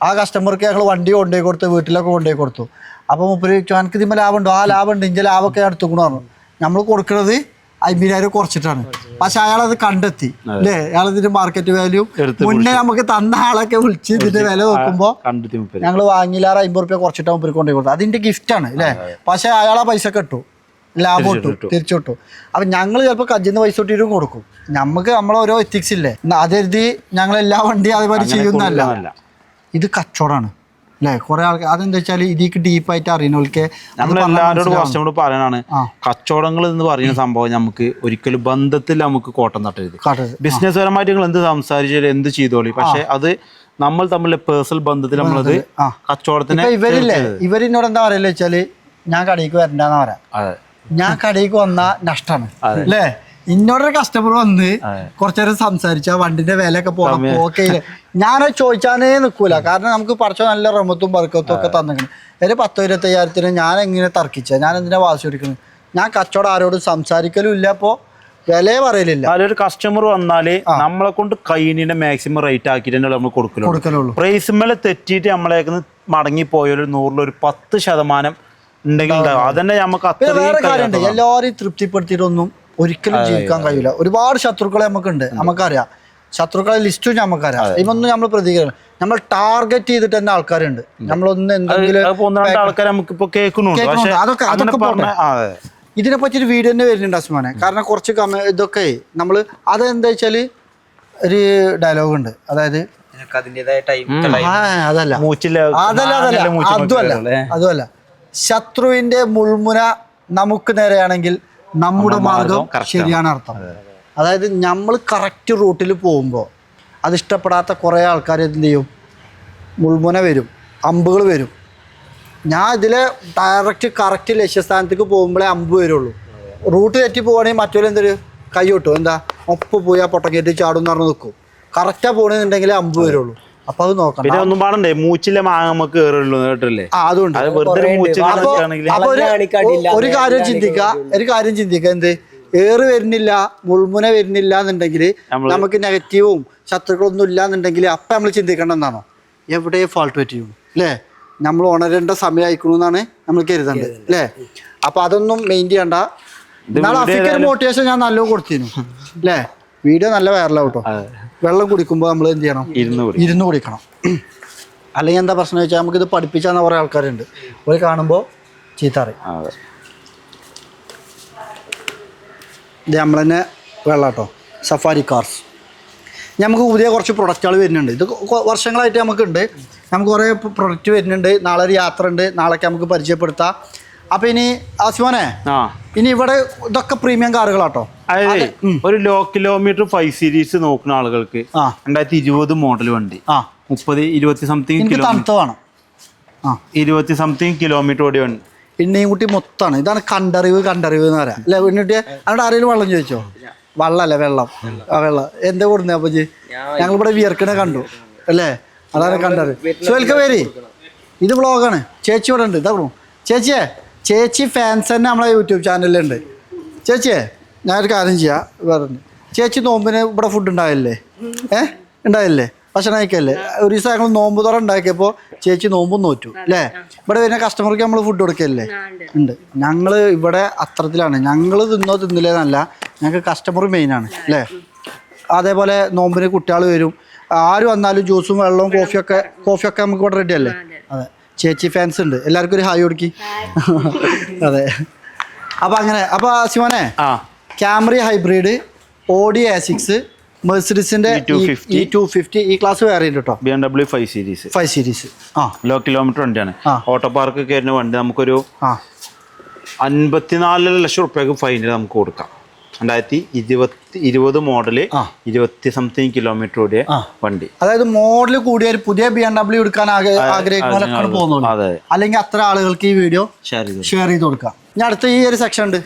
ആ കസ്റ്റമർക്ക് ഞങ്ങൾ വണ്ടി കൊണ്ടുപോയി കൊടുത്ത്, വീട്ടിലൊക്കെ കൊണ്ടുപോയി കൊടുത്തു. അപ്പോൾ മുപ്പര് എനിക്ക് ഇതിന്മേൽ ലാഭമുണ്ടോ? ആ ലാഭമുണ്ട്, ഇഞ്ച ലാഭമൊക്കെ എടുത്തുകൊണ്ട് പറഞ്ഞു. നമ്മൾ കൊടുക്കുന്നത് 50,000 കുറച്ചിട്ടാണ്. പക്ഷെ അയാളത് കണ്ടെത്തി അല്ലേ? അയാളതിന്റെ മാർക്കറ്റ് വാല്യൂ മുന്നേ നമുക്ക് തന്ന ആളൊക്കെ വിളിച്ച് ഇതിന്റെ വില നോക്കുമ്പോൾ ഞങ്ങൾ വാങ്ങിയില്ലാറ് 50 റുപ്യ കുറച്ചിട്ട് മുപ്പര് കൊണ്ടുപോയി കൊടുത്തു. അതിന്റെ ഗിഫ്റ്റാണ് അല്ലേ? പക്ഷെ അയാളെ പൈസ കിട്ടു, ലാഭം കിട്ടും, തിരിച്ചു കിട്ടും. അപ്പം ഞങ്ങൾ ചിലപ്പോൾ കജ്ജിന്ന് പൈസ കിട്ടിയിട്ടും കൊടുക്കും. നമുക്ക് നമ്മളോരോ എത്തിക്സ് ഇല്ലേ, അതെഴുതി ഞങ്ങൾ എല്ലാ വണ്ടിയും അതേമാതിരി ചെയ്യുന്നതല്ല. ഇത് കച്ചവടമാണ് അല്ലേ? കുറെ ആൾക്കാർ അതെന്താ വെച്ചാൽ ഇതിക്ക് ഡീപ്പായിട്ട് അറിയുന്നവർക്ക് നമ്മളെല്ലാവരോടും കസ്റ്റമറോട് പറയാനാണ്, കച്ചവടങ്ങൾ എന്ന് പറയുന്ന സംഭവം നമുക്ക് ഒരിക്കലും ബന്ധത്തിൽ നമുക്ക് കോട്ടം തട്ടരുത്. ബിസിനസ് പരമായിട്ട് നിങ്ങൾ എന്ത് സംസാരിച്ചാലും എന്ത് ചെയ്തോളി, പക്ഷെ അത് നമ്മൾ തമ്മിലെ പേഴ്സണൽ ബന്ധത്തിൽ നമ്മളത് കച്ചവടത്തിന് ഇവരിന്നോട് എന്താ പറയല്ലേ വെച്ചാല് ഞാൻ കടയിലേക്ക് വരണ്ടെന്ന് പറയാം. ഞാൻ കടയിലേക്ക് വന്നാ നഷ്ടമാണ് അല്ലേ? ഇന്നോടൊരു കസ്റ്റമർ വന്ന് കുറച്ചേരം സംസാരിച്ച വണ്ടിന്റെ വിലയൊക്കെ പോകാൻ പോക്കയില്ല. ഞാനത് ചോദിച്ചാനേ നിൽക്കൂല, കാരണം നമുക്ക് പഠിച്ച നല്ല റമത്തും ബർക്കത്തും ഒക്കെ തന്നിക്കണം. ഒരു 10,000-25,000 ഞാൻ എങ്ങനെ തർക്കിച്ച, ഞാൻ എന്തിനാ വാശി പിടിക്കുന്നത്? ഞാൻ കച്ചവടം ആരോടും സംസാരിക്കലും ഇല്ല, അപ്പോ വിലയെ പറയലില്ല. അതിലൊരു കസ്റ്റമർ വന്നാല് നമ്മളെ കൊണ്ട് കൈനിന്റെ മാക്സിമം റേറ്റ് ആക്കിയിട്ട് നമ്മൾ കൊടുക്കലുള്ളൂ. പ്രൈസ് മേലെ തെറ്റിയിട്ട് നമ്മളേക്ക് മടങ്ങി പോയൊരു 100-ൽ 10% ഉണ്ടെങ്കിൽ അതന്നെ നമുക്ക് വേറെ കാര്യമുണ്ട്. എല്ലാവരെയും തൃപ്തിപ്പെടുത്തിയിട്ടൊന്നും ഒരിക്കലും ജീവിക്കാൻ കഴിയില്ല. ഒരുപാട് ശത്രുക്കളെ നമുക്കുണ്ട്, നമുക്കറിയാം. ശത്രുക്കളെ ലിസ്റ്റും നമുക്കറിയാം. ഇതൊന്നും നമ്മൾ പ്രതികരിക്കണം. നമ്മൾ ടാർഗറ്റ് ചെയ്തിട്ട് തന്നെ ആൾക്കാരുണ്ട്. നമ്മളൊന്ന് എന്തെങ്കിലും ഇതിനെ പറ്റിയൊരു വീഡിയോ തന്നെ വരുന്നുണ്ട് അസ്മാനെ. കാരണം കുറച്ച് ഇതൊക്കെ നമ്മൾ അതെന്താ വെച്ചാല് ഒരു ഡയലോഗ് ഉണ്ട്, അതായത് അതുമല്ല ശത്രുവിന്റെ മുൾമുന നമുക്ക് നേരെയാണെങ്കിൽ നമ്മുടെ മാർഗം ശരിയാണ് അർത്ഥം. അതായത് നമ്മൾ കറക്റ്റ് റൂട്ടിൽ പോകുമ്പോൾ അത് ഇഷ്ടപ്പെടാത്ത കുറേ ആൾക്കാർ എന്ത് ചെയ്യും, മുൾമുന വരും, അമ്പുകൾ വരും. ഞാൻ ഇതിലെ ഡയറക്റ്റ് കറക്റ്റ് ലക്ഷ്യസ്ഥാനത്തേക്ക് പോകുമ്പോഴേ അമ്പ് വരുള്ളൂ. റൂട്ട് തെറ്റി പോവുകയാണെങ്കിൽ മറ്റൊരു എന്തൊരു കൈ കിട്ടും, എന്താ ഒപ്പ് പോയി ആ പൊട്ടക്കേറ്റ് ചാടും എന്ന് പറഞ്ഞ് നിൽക്കും. കറക്റ്റാ പോകണമെന്നുണ്ടെങ്കിൽ അമ്പ് വരുള്ളൂ. അപ്പൊ അത് നോക്കണം. പിന്നെ ഒന്നും പാടണ്ടേ, മൂച്ചിലെ മാങ്ങ നമുക്ക് കേറുള്ളൂ. അതുകൊണ്ട് ഒരു കാര്യം ചിന്തിക്കുക, എന്ത് ഏറ് വരുന്നില്ല, മുൾമുന വരുന്നില്ല എന്നുണ്ടെങ്കിൽ നമുക്ക് നെഗറ്റീവും ശത്രുക്കളൊന്നും ഇല്ല എന്നുണ്ടെങ്കിൽ അപ്പം നമ്മൾ ചിന്തിക്കേണ്ട എന്താണോ, എവിടെ ഫാൾട്ട് പറ്റിയും അല്ലേ? നമ്മൾ ഉണരേണ്ട സമയം അയക്കണമെന്നാണ് നമ്മൾ കരുതേണ്ടത് അല്ലേ? അപ്പൊ അതൊന്നും മെയിൻ ചെയ്യണ്ട. നാളെ അഫ്രിക്കൻ മോട്ടിവേഷൻ ഞാൻ നല്ലോണം കൊടുത്തിരുന്നു അല്ലേ? വീഡിയോ നല്ല വൈറലാവും കേട്ടോ. വെള്ളം കുടിക്കുമ്പോൾ നമ്മൾ എന്ത് ചെയ്യണം, ഇരുന്ന് കുടിക്കണം. അല്ലെങ്കിൽ എന്താ പ്രശ്നം വെച്ചാൽ നമുക്കിത് പഠിപ്പിച്ചാൽ കുറേ ആൾക്കാരുണ്ട്, ഒരു കാണുമ്പോൾ ചീത്ത അറിയും. ഇത് നമ്മൾ തന്നെ വെള്ളം കേട്ടോ, സഫാരി കാർസ്. നമുക്ക് പുതിയ കുറച്ച് പ്രൊഡക്റ്റുകൾ വരുന്നുണ്ട്. ഇത് വർഷങ്ങളായിട്ട് നമുക്കുണ്ട്. നമുക്ക് കുറേ പ്രൊഡക്റ്റ് വരുന്നുണ്ട്. നാളെ ഒരു യാത്ര ഉണ്ട്, നാളേക്ക് നമുക്ക് പരിചയപ്പെടുത്താം. അപ്പം ഇനി ആസിമോനെ ഇനി ഇവിടെ ഇതൊക്കെ പ്രീമിയം കാറുകളാട്ടോ. അതായത് ഒരു ലോ കിലോമീറ്റർ 5 സീരീസ് നോക്കുന്ന ആളുകൾക്ക് 2020 മോഡൽ വണ്ടി 30-20 സംതിങ് തണുത്ത വേണം. 20 സംതിങ് കിലോമീറ്റർ ഓടി വണ്ടി. ഇണ്ണയും കുട്ടി മൊത്തമാണ്. ഇതാണ് കണ്ടറിവ് എന്ന് പറയാം അല്ലെ. എന്നിട്ട് അവിടെ ആരെങ്കിലും വെള്ളം ചോദിച്ചോ? വെള്ളമല്ലേ, വെള്ളം. വെള്ളം എന്താ കൊടുന്നേ അപ്പൊ ഞങ്ങളിവിടെ വിയർക്കണേ കണ്ടു അല്ലേ. അതാണ് കണ്ടറിവ്. സുഹൽക്ക പേര് ഇത് വ്ളോഗാണ്. ചേച്ചി ഇവിടെ ഉണ്ട്. ഇതാ ചേച്ചി ഫാൻസ് തന്നെ നമ്മളെ യൂട്യൂബ് ചാനലിലുണ്ട്. ചേച്ചിയെ ഞാനൊരു കാര്യം ചെയ്യാം പറഞ്ഞു. ചേച്ചി നോമ്പിന് ഇവിടെ ഫുഡ് ഉണ്ടാവില്ലേ? ഉണ്ടാവില്ലേ? ഭക്ഷണം കഴിക്കല്ലേ? ഒരു ദിവസം ഞങ്ങൾ നോമ്പ് തുറ ഉണ്ടാക്കിയപ്പോൾ ചേച്ചി നോമ്പും നോറ്റു അല്ലേ. ഇവിടെ വരുന്ന കസ്റ്റമർക്ക് നമ്മൾ ഫുഡ് കൊടുക്കല്ലേ? ഉണ്ട്. ഞങ്ങൾ ഇവിടെ അത്രത്തിലാണ്. ഞങ്ങൾ തിന്നില്ലേന്നല്ല, ഞങ്ങൾക്ക് കസ്റ്റമർ മെയിനാണ് അല്ലേ. അതേപോലെ നോമ്പിന് കുട്ടികൾ വരും. ആര് വന്നാലും ജ്യൂസും വെള്ളവും കോഫിയൊക്കെ നമുക്ക് ഇവിടെ റെഡി അല്ലേ. അതെ, ചേച്ചി ഫാൻസ് ഉണ്ട്. എല്ലാവർക്കും ഒരു ഹായ് കൊടുക്കി. അതെ. അപ്പം അങ്ങനെ. അപ്പോൾ സിമോനെ, ക്യാമറി ഹൈബ്രിഡ്, ഓഡി A6, മെഴ്സിഡീസിന്റെ E250 ഈ ക്ലാസ് വേറെ ഉണ്ട് കേട്ടോ. BMW 5 സീരീസ് ലോ കിലോമീറ്റർ വണ്ടിയാണ്. ഓട്ടോ പാർക്ക് കയറുന്ന വണ്ടി നമുക്കൊരു 54 ലക്ഷം റുപ്യക്ക് ഫൈനൽ നമുക്ക് കൊടുക്കാം. 2020 മോഡല് 20 സംതിങ് കിലോമീറ്റർ ഓടിയ വണ്ടി. അതായത് മോഡൽ കൂടിയ ഒരു പുതിയ BMW എടുക്കാൻ ആഗ്രഹിക്കുന്നവരൊക്കെ പോകുന്നുള്ളൂ. അല്ലെങ്കിൽ അത്ര ആളുകൾക്ക് ഈ വീഡിയോ ഷെയർ ചെയ്ത് കൊടുക്കാം. ഞാൻ അടുത്ത ഈ ഒരു സെക്ഷൻ ഉണ്ട്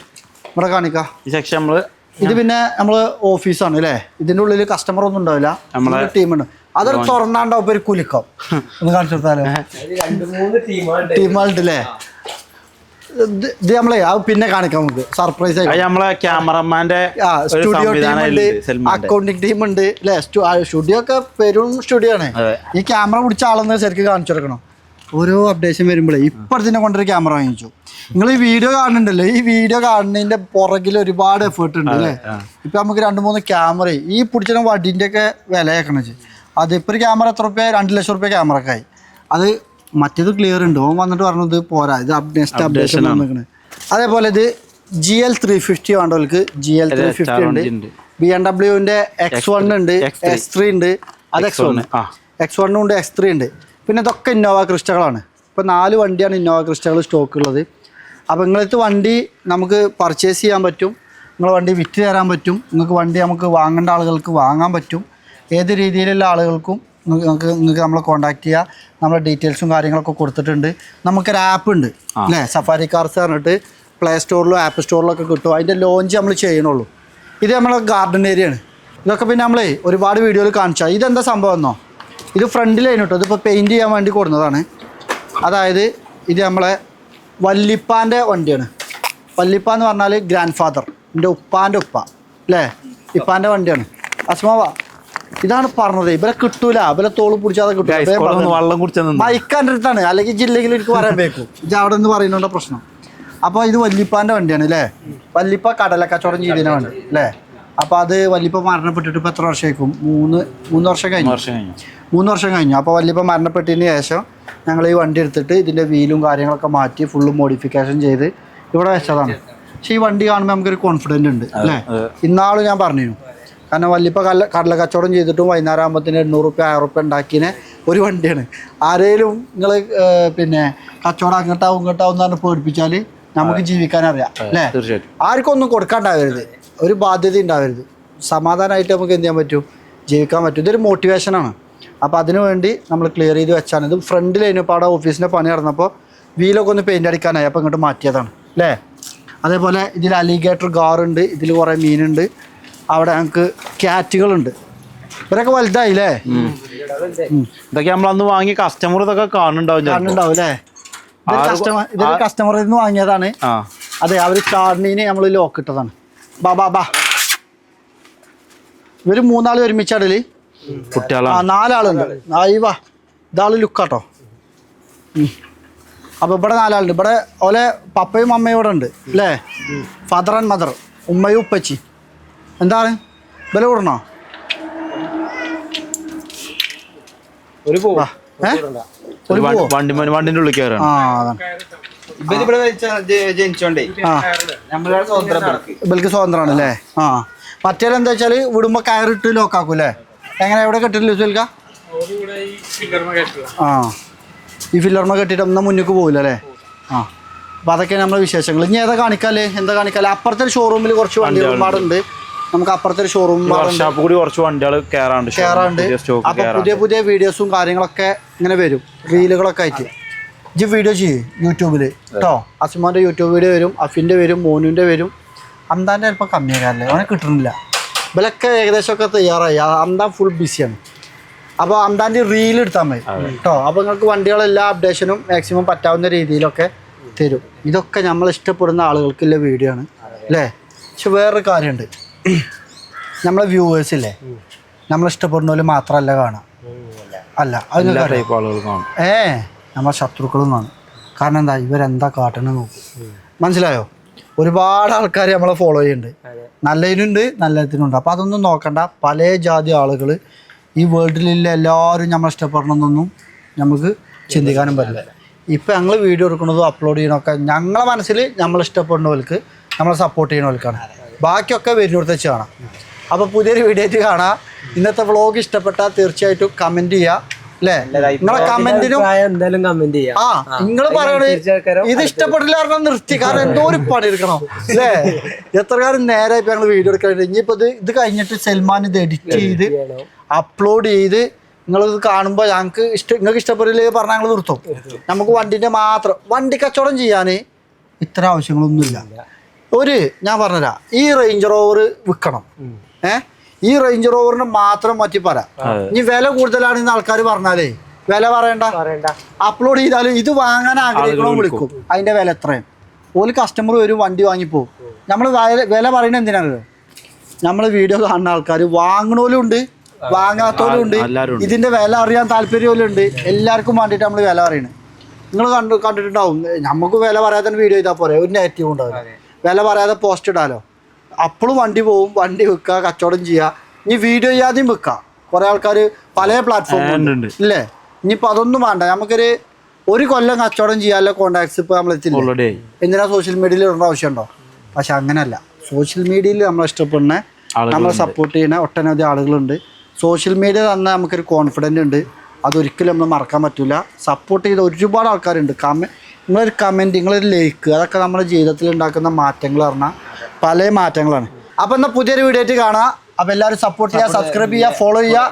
ഇവിടെ കാണിക്കാം. ഈ സെക്ഷൻ നമ്മള് ഇത് പിന്നെ നമ്മള് ഓഫീസാണ് അല്ലേ. ഇതിന്റെ ഉള്ളിൽ കസ്റ്റമർ ഒന്നും ഉണ്ടാവില്ല, നമ്മളെ ടീമുണ്ട്. അതൊരു തുറന്നാണ്ടാവും ഒരു കുലുക്കം. ഒന്ന് കാണിച്ചു കൊടുത്താലോ? ടീമുണ്ടല്ലേ. ഇത് നമ്മളെ പിന്നെ കാണിക്കാം നമുക്ക് സർപ്രൈസ് ആയി. നമ്മളെ ക്യാമറമാന്റെ സ്റ്റുഡിയോ ടീമുണ്ട്, അക്കൗണ്ടിങ് ടീമുണ്ട് അല്ലേ. സ്റ്റുഡിയോ ഒക്കെ പെരും സ്റ്റുഡിയോ ആണ്. ഈ ക്യാമറ പിടിച്ച ആളെന്ന് ശരിക്കും കാണിച്ചു കൊടുക്കണം. ഓരോ അപ്ഡേഷൻ വരുമ്പോഴേ ഇപ്പഴത്തിനെ കൊണ്ടൊരു ക്യാമറ വാങ്ങിച്ചു. നിങ്ങൾ ഈ വീഡിയോ കാണുന്നുണ്ടല്ലോ, ഈ വീഡിയോ കാണുന്നതിന്റെ പുറകിൽ ഒരുപാട് എഫേർട്ട് ഉണ്ട് അല്ലേ. ഇപ്പൊ നമുക്ക് 2-3 ക്യാമറ ഈ പിടിച്ച വടിന്റെ ഒക്കെ വിലയാക്കണം. അതിപ്പോ ഒരു ക്യാമറ എത്ര റുപ്യ? 2 ലക്ഷം റുപ്യ ക്യാമറക്കായി. അത് മറ്റേത് ക്ലിയർ ഉണ്ട്. ഓൻ വന്നിട്ട് പറഞ്ഞത് പോരാ, ഇത് നെക്സ്റ്റ് അപ്ഡേഷൻ വന്നിരിക്കണേ. അതേപോലെ ഇത് GL 350 വേണ്ടവർക്ക് GL 350 ഉണ്ട്. BMW X1 ഉണ്ട്, X3 ഉണ്ട്. അത് X1 ഉണ്ട്, X3 ഉണ്ട്. പിന്നെ ഇതൊക്കെ ഇന്നോവ ക്രിസ്റ്റകളാണ്. ഇപ്പോൾ 4 വണ്ടിയാണ് ഇന്നോവ ക്രിസ്റ്റകൾ സ്റ്റോക്ക് ഉള്ളത്. അപ്പോൾ നിങ്ങളടുത്ത് വണ്ടി നമുക്ക് പർച്ചേസ് ചെയ്യാൻ പറ്റും, നിങ്ങൾ വണ്ടി വിറ്റ് തരാൻ പറ്റും, നിങ്ങൾക്ക് വണ്ടി നമുക്ക് വാങ്ങേണ്ട ആളുകൾക്ക് വാങ്ങാൻ പറ്റും. ഏത് രീതിയിലുള്ള ആളുകൾക്കും നിങ്ങൾക്ക് നമ്മളെ കോൺടാക്ട് ചെയ്യുക. നമ്മളെ ഡീറ്റെയിൽസും കാര്യങ്ങളൊക്കെ കൊടുത്തിട്ടുണ്ട്. നമുക്കൊരു ആപ്പ് ഉണ്ട് അല്ലേ, സഫാരി കാർസ് പറഞ്ഞിട്ട് പ്ലേ സ്റ്റോറിലും ആപ്പ് സ്റ്റോറിലൊക്കെ കിട്ടും. അതിൻ്റെ ലോഞ്ച് നമ്മൾ ചെയ്യണുള്ളൂ. ഇത് നമ്മളെ ഗാർഡൻ ഏരിയയാണ്. ഇതൊക്കെ പിന്നെ നമ്മളെ ഒരുപാട് വീഡിയോയിൽ കാണിച്ചാൽ. ഇതെന്താ സംഭവം എന്നോ, ഇത് ഫ്രണ്ടിലായിരുന്നു കേട്ടോ. ഇതിപ്പോൾ പെയിൻറ്റ് ചെയ്യാൻ വേണ്ടി കൊടുക്കുന്നതാണ്. അതായത് ഇത് നമ്മളെ വല്ലിപ്പാൻ്റെ വണ്ടിയാണ്. വല്ലിപ്പ എന്ന് പറഞ്ഞാൽ ഗ്രാൻഡ് ഫാദർ, എൻ്റെ ഉപ്പാൻ്റെ ഉപ്പ അല്ലേ, ഇപ്പാൻ്റെ വണ്ടിയാണ്. അസ്മാവ ഇതാണ് പറഞ്ഞത്. ഇവരെ കിട്ടൂല, ഇവരെ തോള് പിടിച്ചാതെ കിട്ടൂല. വെള്ളം കുടിച്ചാൽ മൈക്കാൻ്റെ അടുത്താണ്, അല്ലെങ്കിൽ ജില്ലയിൽ എനിക്ക് പറയാൻ വേക്കും. ഇത് അവിടെ നിന്ന് പറയുന്നുണ്ട് പ്രശ്നം. അപ്പോൾ ഇത് വല്ലിപ്പാൻ്റെ വണ്ടിയാണ് അല്ലേ. വല്ലിപ്പ കടല കച്ചവടം ചെയ്തതിന് വണ്ടി അല്ലേ. അപ്പോൾ അത് വല്ലിപ്പ മരണപ്പെട്ടിട്ട് ഇപ്പോൾ എത്ര വർഷമായിരിക്കും? 3 വർഷം കഴിഞ്ഞു. 3 വർഷം കഴിഞ്ഞു. അപ്പോൾ വല്ലിപ്പ മരണപ്പെട്ടതിന് ശേഷം ഞങ്ങൾ ഈ വണ്ടി എടുത്തിട്ട് ഇതിൻ്റെ വീലും കാര്യങ്ങളൊക്കെ മാറ്റി ഫുള്ള് മോഡിഫിക്കേഷൻ ചെയ്ത് ഇവിടെ വെച്ചതാണ്. പക്ഷേ ഈ വണ്ടി കാണുമ്പോൾ നമുക്കൊരു കോൺഫിഡൻറ്റ് ഉണ്ട് അല്ലേ. ഇന്നാളും ഞാൻ പറഞ്ഞു, കാരണം വല്ലിപ്പ കടല കച്ചവടം ചെയ്തിട്ടും വൈകുന്നേരം ആകുമ്പോഴത്തേന് 800 റുപ്യ 1000 റുപ്യ ഉണ്ടാക്കിയ ഒരു വണ്ടിയാണ്. ആരെങ്കിലും നിങ്ങൾ പിന്നെ കച്ചവടം അങ്ങോട്ടാവും എന്ന് പറഞ്ഞ് പേടിപ്പിച്ചാൽ നമുക്ക് ജീവിക്കാനറിയാം അല്ലേ. ആർക്കും ഒന്നും കൊടുക്കാണ്ടാവരുത്, ഒരു ബാധ്യത ഉണ്ടാവരുത്. സമാധാനമായിട്ട് നമുക്ക് എന്ത് ചെയ്യാൻ പറ്റും, ജീവിക്കാൻ പറ്റും. ഇതൊരു മോട്ടിവേഷനാണ്. അപ്പോൾ അതിനു വേണ്ടി നമ്മൾ ക്ലിയർ ചെയ്ത് വെച്ചാണ്. ഇത് ഫ്രണ്ടിൽ കഴിഞ്ഞപ്പോൾ അവിടെ ഓഫീസിൻ്റെ പണി നടന്നപ്പോൾ വീലൊക്കെ ഒന്ന് പെയിൻ്റ് അടിക്കാനായി, അപ്പോൾ ഇങ്ങോട്ട് മാറ്റിയതാണ് അല്ലേ. അതേപോലെ ഇതിൽ അലിഗേറ്റർ ഗാറുണ്ട്, ഇതിൽ കുറേ മീനുണ്ട്. അവിടെ ഞങ്ങൾക്ക് ക്യാറ്റുകളുണ്ട്. ഇവരൊക്കെ വലുതായില്ലേ. ഇതൊക്കെ നമ്മളന്ന് വാങ്ങിയ കസ്റ്റമർ ഇതൊക്കെ കാണുന്നുണ്ടാവും അല്ലേ. ഇതൊരു കസ്റ്റമറിൽ നിന്ന് വാങ്ങിയതാണ്. അതെ, അവർ ചാർണീന് നമ്മൾ ലോക്ക് ഇട്ടതാണ്. ബാ ഇവര് 3 ആൾ ഒരുമിച്ചാടല്. കുട്ടികളാണ് 4 ആളുണ്ട്. വാ ഇതാള് ലുക്കാട്ടോ. അപ്പൊ ഇവിടെ 4 ആളുണ്ട്. ഇവിടെ ഓലെ പപ്പയും അമ്മയും ഇവിടെ ഉണ്ട് അല്ലേ. ഫാദർ ആൻഡ് മദർ, ഉമ്മയും ഉപ്പച്ചി. എന്താണ് വില കൂടണോ? വണ്ടിന്റെ ഉള്ളിൽ കയറാം. ഇവർക്ക് സ്വതന്ത്രമാണ് അല്ലേ. മറ്റേ എന്താ വെച്ചാല് വിടുമ്പോ കയറിട്ട് ലോക്കാക്കൂല്ലേ. എങ്ങനെ എവിടെ കെട്ടിട്ടില്ല ചോദിക്ക? ഈ ഫില്ലർമ കെട്ടിട്ട് ഒന്നും മുന്നിക്ക് പോകില്ല അല്ലേ. അപ്പോൾ അതൊക്കെയാണ് നമ്മുടെ വിശേഷങ്ങൾ. ഇനി ഏതാ കാണിക്കാല്ലേ, എന്താ കാണിക്കാല്ലേ? അപ്പുറത്തെ ഷോറൂമിൽ കുറച്ച് വണ്ടികൾ പാടുണ്ട്. നമുക്ക് അപ്പുറത്തെ ഷോറൂം വർക്ക്ഷോപ്പ് കൂടി കുറച്ച് വണ്ടികൾ കയറാണ്ട്. അപ്പോൾ പുതിയ പുതിയ വീഡിയോസും കാര്യങ്ങളൊക്കെ ഇങ്ങനെ വരും, റീലുകളൊക്കെ ആയിട്ട്. ഇജ്ജ് വീഡിയോ ചെയ്യും യൂട്യൂബിൽ കേട്ടോ. അസ്മാൻ്റെ യൂട്യൂബ് വീഡിയോ വരും, അഫിൻ്റെ വരും, മോനുവിൻ്റെ വരും. അന്താൻ്റെ ചിലപ്പോൾ കമ്മിയാകാറില്ലേ, അവനെ കിട്ടുന്നില്ല. ഇവലൊക്കെ ഏകദേശമൊക്കെ തയ്യാറായി. അന്താൻ ഫുൾ ബിസിയാണ്. അപ്പോൾ അന്താൻ്റെ റീൽ എടുത്താൽ മതി കേട്ടോ. അപ്പോൾ നിങ്ങൾക്ക് വണ്ടികളെല്ലാ അപ്ഡേഷനും മാക്സിമം പറ്റാവുന്ന രീതിയിലൊക്കെ തരും. ഇതൊക്കെ നമ്മൾ ഇഷ്ടപ്പെടുന്ന ആളുകൾക്കുള്ള വീഡിയോ ആണ് അല്ലേ. പക്ഷെ വേറൊരു കാര്യമുണ്ട്, നമ്മളെ വ്യൂവേഴ്സില്ലേ, നമ്മളിഷ്ടപ്പെടുന്നവർ മാത്രമല്ല കാണാം, അല്ല അതിന് നമ്മളെ ശത്രുക്കളും കാണും. കാരണം എന്താ, ഇവരെന്താ കാട്ടണം നോക്കും. മനസ്സിലായോ? ഒരുപാട് ആൾക്കാർ നമ്മളെ ഫോളോ ചെയ്യുന്നുണ്ട്, നല്ലതിനുണ്ട് നല്ലതിനുണ്ട്. അപ്പോൾ അതൊന്നും നോക്കണ്ട. പല ജാതി ആളുകൾ ഈ വേൾഡിലുള്ള എല്ലാവരും നമ്മൾ ഇഷ്ടപ്പെടണമെന്നൊന്നും നമുക്ക് ചിന്തിക്കാനും പറ്റില്ല. ഇപ്പം ഞങ്ങൾ വീഡിയോ എടുക്കുന്നതും അപ്ലോഡ് ചെയ്യണമൊക്കെ ഞങ്ങളെ മനസ്സിൽ നമ്മൾ ഇഷ്ടപ്പെടുന്നവർക്ക്, നമ്മളെ സപ്പോർട്ട് ചെയ്യുന്നവർക്കാണ്. ബാക്കിയൊക്കെ വരുന്നിടത്ത് വെച്ച് കാണാം. അപ്പോൾ പുതിയൊരു വീഡിയോ ആയിട്ട് കാണാം. ഇന്നത്തെ വ്ളോഗ് ഇഷ്ടപ്പെട്ടാൽ തീർച്ചയായിട്ടും കമൻറ്റ് ചെയ്യുക അല്ലേ. നിങ്ങളെ കമന്റിനും എന്തായാലും കമന്റ് ചെയ്യാം. നിങ്ങൾ പറയണേ ഇത് ഇഷ്ടപ്പെട്ടില്ല പറഞ്ഞാൽ നിർത്തി. കാരണം എന്തോ ഒരു പണി എടുക്കണം അല്ലേ. എത്ര കാലം നേരെ ഇപ്പൊ ഞങ്ങൾ വീഡിയോ എടുക്കാൻ. ഇനിയിപ്പോ ഇത് കഴിഞ്ഞിട്ട് സൽമാൻ ഇത് എഡിറ്റ് ചെയ്ത് അപ്ലോഡ് ചെയ്ത് നിങ്ങളിത് കാണുമ്പോൾ നിങ്ങൾക്ക് ഇഷ്ടപ്പെടില്ലേ പറഞ്ഞാൽ ഞങ്ങൾ നിർത്തും. നമുക്ക് വണ്ടിന്റെ മാത്രം വണ്ടി കച്ചവടം ചെയ്യാൻ ഇത്ര ആവശ്യങ്ങളൊന്നുമില്ല. ഞാൻ പറഞ്ഞുതരാം, ഈ റേഞ്ച് റോവർ വിൽക്കണം, ഈ റേഞ്ച് റോവറിന് മാത്രം മാറ്റി പറയാം. ഇനി വില കൂടുതലാണെന്ന് ആൾക്കാർ പറഞ്ഞാലേ വില പറയണ്ട, അപ്ലോഡ് ചെയ്താലും ഇത് വാങ്ങാൻ ആഗ്രഹിക്കണോ വിളിക്കും. അതിന്റെ വില എത്രയും ഒരു കസ്റ്റമർ വരും, വണ്ടി വാങ്ങിപ്പോവും. നമ്മൾ വില പറയുന്നത് എന്തിനാണ്? നമ്മൾ വീഡിയോ കാണുന്ന ആൾക്കാർ വാങ്ങണോലും ഉണ്ട്, വാങ്ങാത്തോലും ഉണ്ട്, ഇതിന്റെ വില അറിയാൻ താല്പര്യവും ഉണ്ട്. എല്ലാവർക്കും വേണ്ടിയിട്ട് നമ്മൾ വില പറയുന്നത്. നിങ്ങൾ കണ്ടിട്ടുണ്ടാവും. നമുക്ക് വില പറയാതെ വീഡിയോ ചെയ്താൽ പോരെ, ഒരു നെഗറ്റീവ് ഉണ്ടാവില്ല. വില പറയാതെ പോസ്റ്റ് ഇടാലോ. അപ്പോഴും വണ്ടി പോവും, വണ്ടി വിൽക്കുക, കച്ചവടം ചെയ്യുക. ഇനി വീഡിയോ ചെയ്യാതെയും വിൽക്കാം. കുറേ ആൾക്കാർ പല പ്ലാറ്റ്ഫോമുണ്ട് ഇല്ലേ. ഇനിയിപ്പോൾ അതൊന്നും വേണ്ട, ഒരു കൊല്ലം കച്ചവടം ചെയ്യാനുള്ള കോണ്ടാക്ട്സ് ഇപ്പോൾ നമ്മൾ എത്തില്ല. എന്തിനാ സോഷ്യൽ മീഡിയയിൽ ഇടേണ്ട ആവശ്യമുണ്ടോ? പക്ഷെ അങ്ങനെയല്ല. സോഷ്യൽ മീഡിയയിൽ നമ്മളെ ഇഷ്ടപ്പെടുന്ന, നമ്മളെ സപ്പോർട്ട് ചെയ്യുന്ന ഒട്ടനവധി ആളുകളുണ്ട്. സോഷ്യൽ മീഡിയ തന്നെ നമുക്കൊരു കോൺഫിഡൻ്റ് ഉണ്ട്, അതൊരിക്കലും നമ്മൾ മറക്കാൻ പറ്റില്ല. സപ്പോർട്ട് ചെയ്ത ഒരുപാട് ആൾക്കാരുണ്ട്. നിങ്ങളൊരു കമൻറ്റ്, നിങ്ങളൊരു ലൈക്ക്, അതൊക്കെ നമ്മുടെ ജീവിതത്തിൽ ഉണ്ടാക്കുന്ന മാറ്റങ്ങൾ പറഞ്ഞാൽ പല മാറ്റങ്ങളാണ്. അപ്പം എന്നാൽ പുതിയൊരു വീഡിയോ ആയിട്ട് കാണാം. അപ്പോൾ എല്ലാവരും സപ്പോർട്ട് ചെയ്യുക, സബ്സ്ക്രൈബ് ചെയ്യുക, ഫോളോ ചെയ്യുക.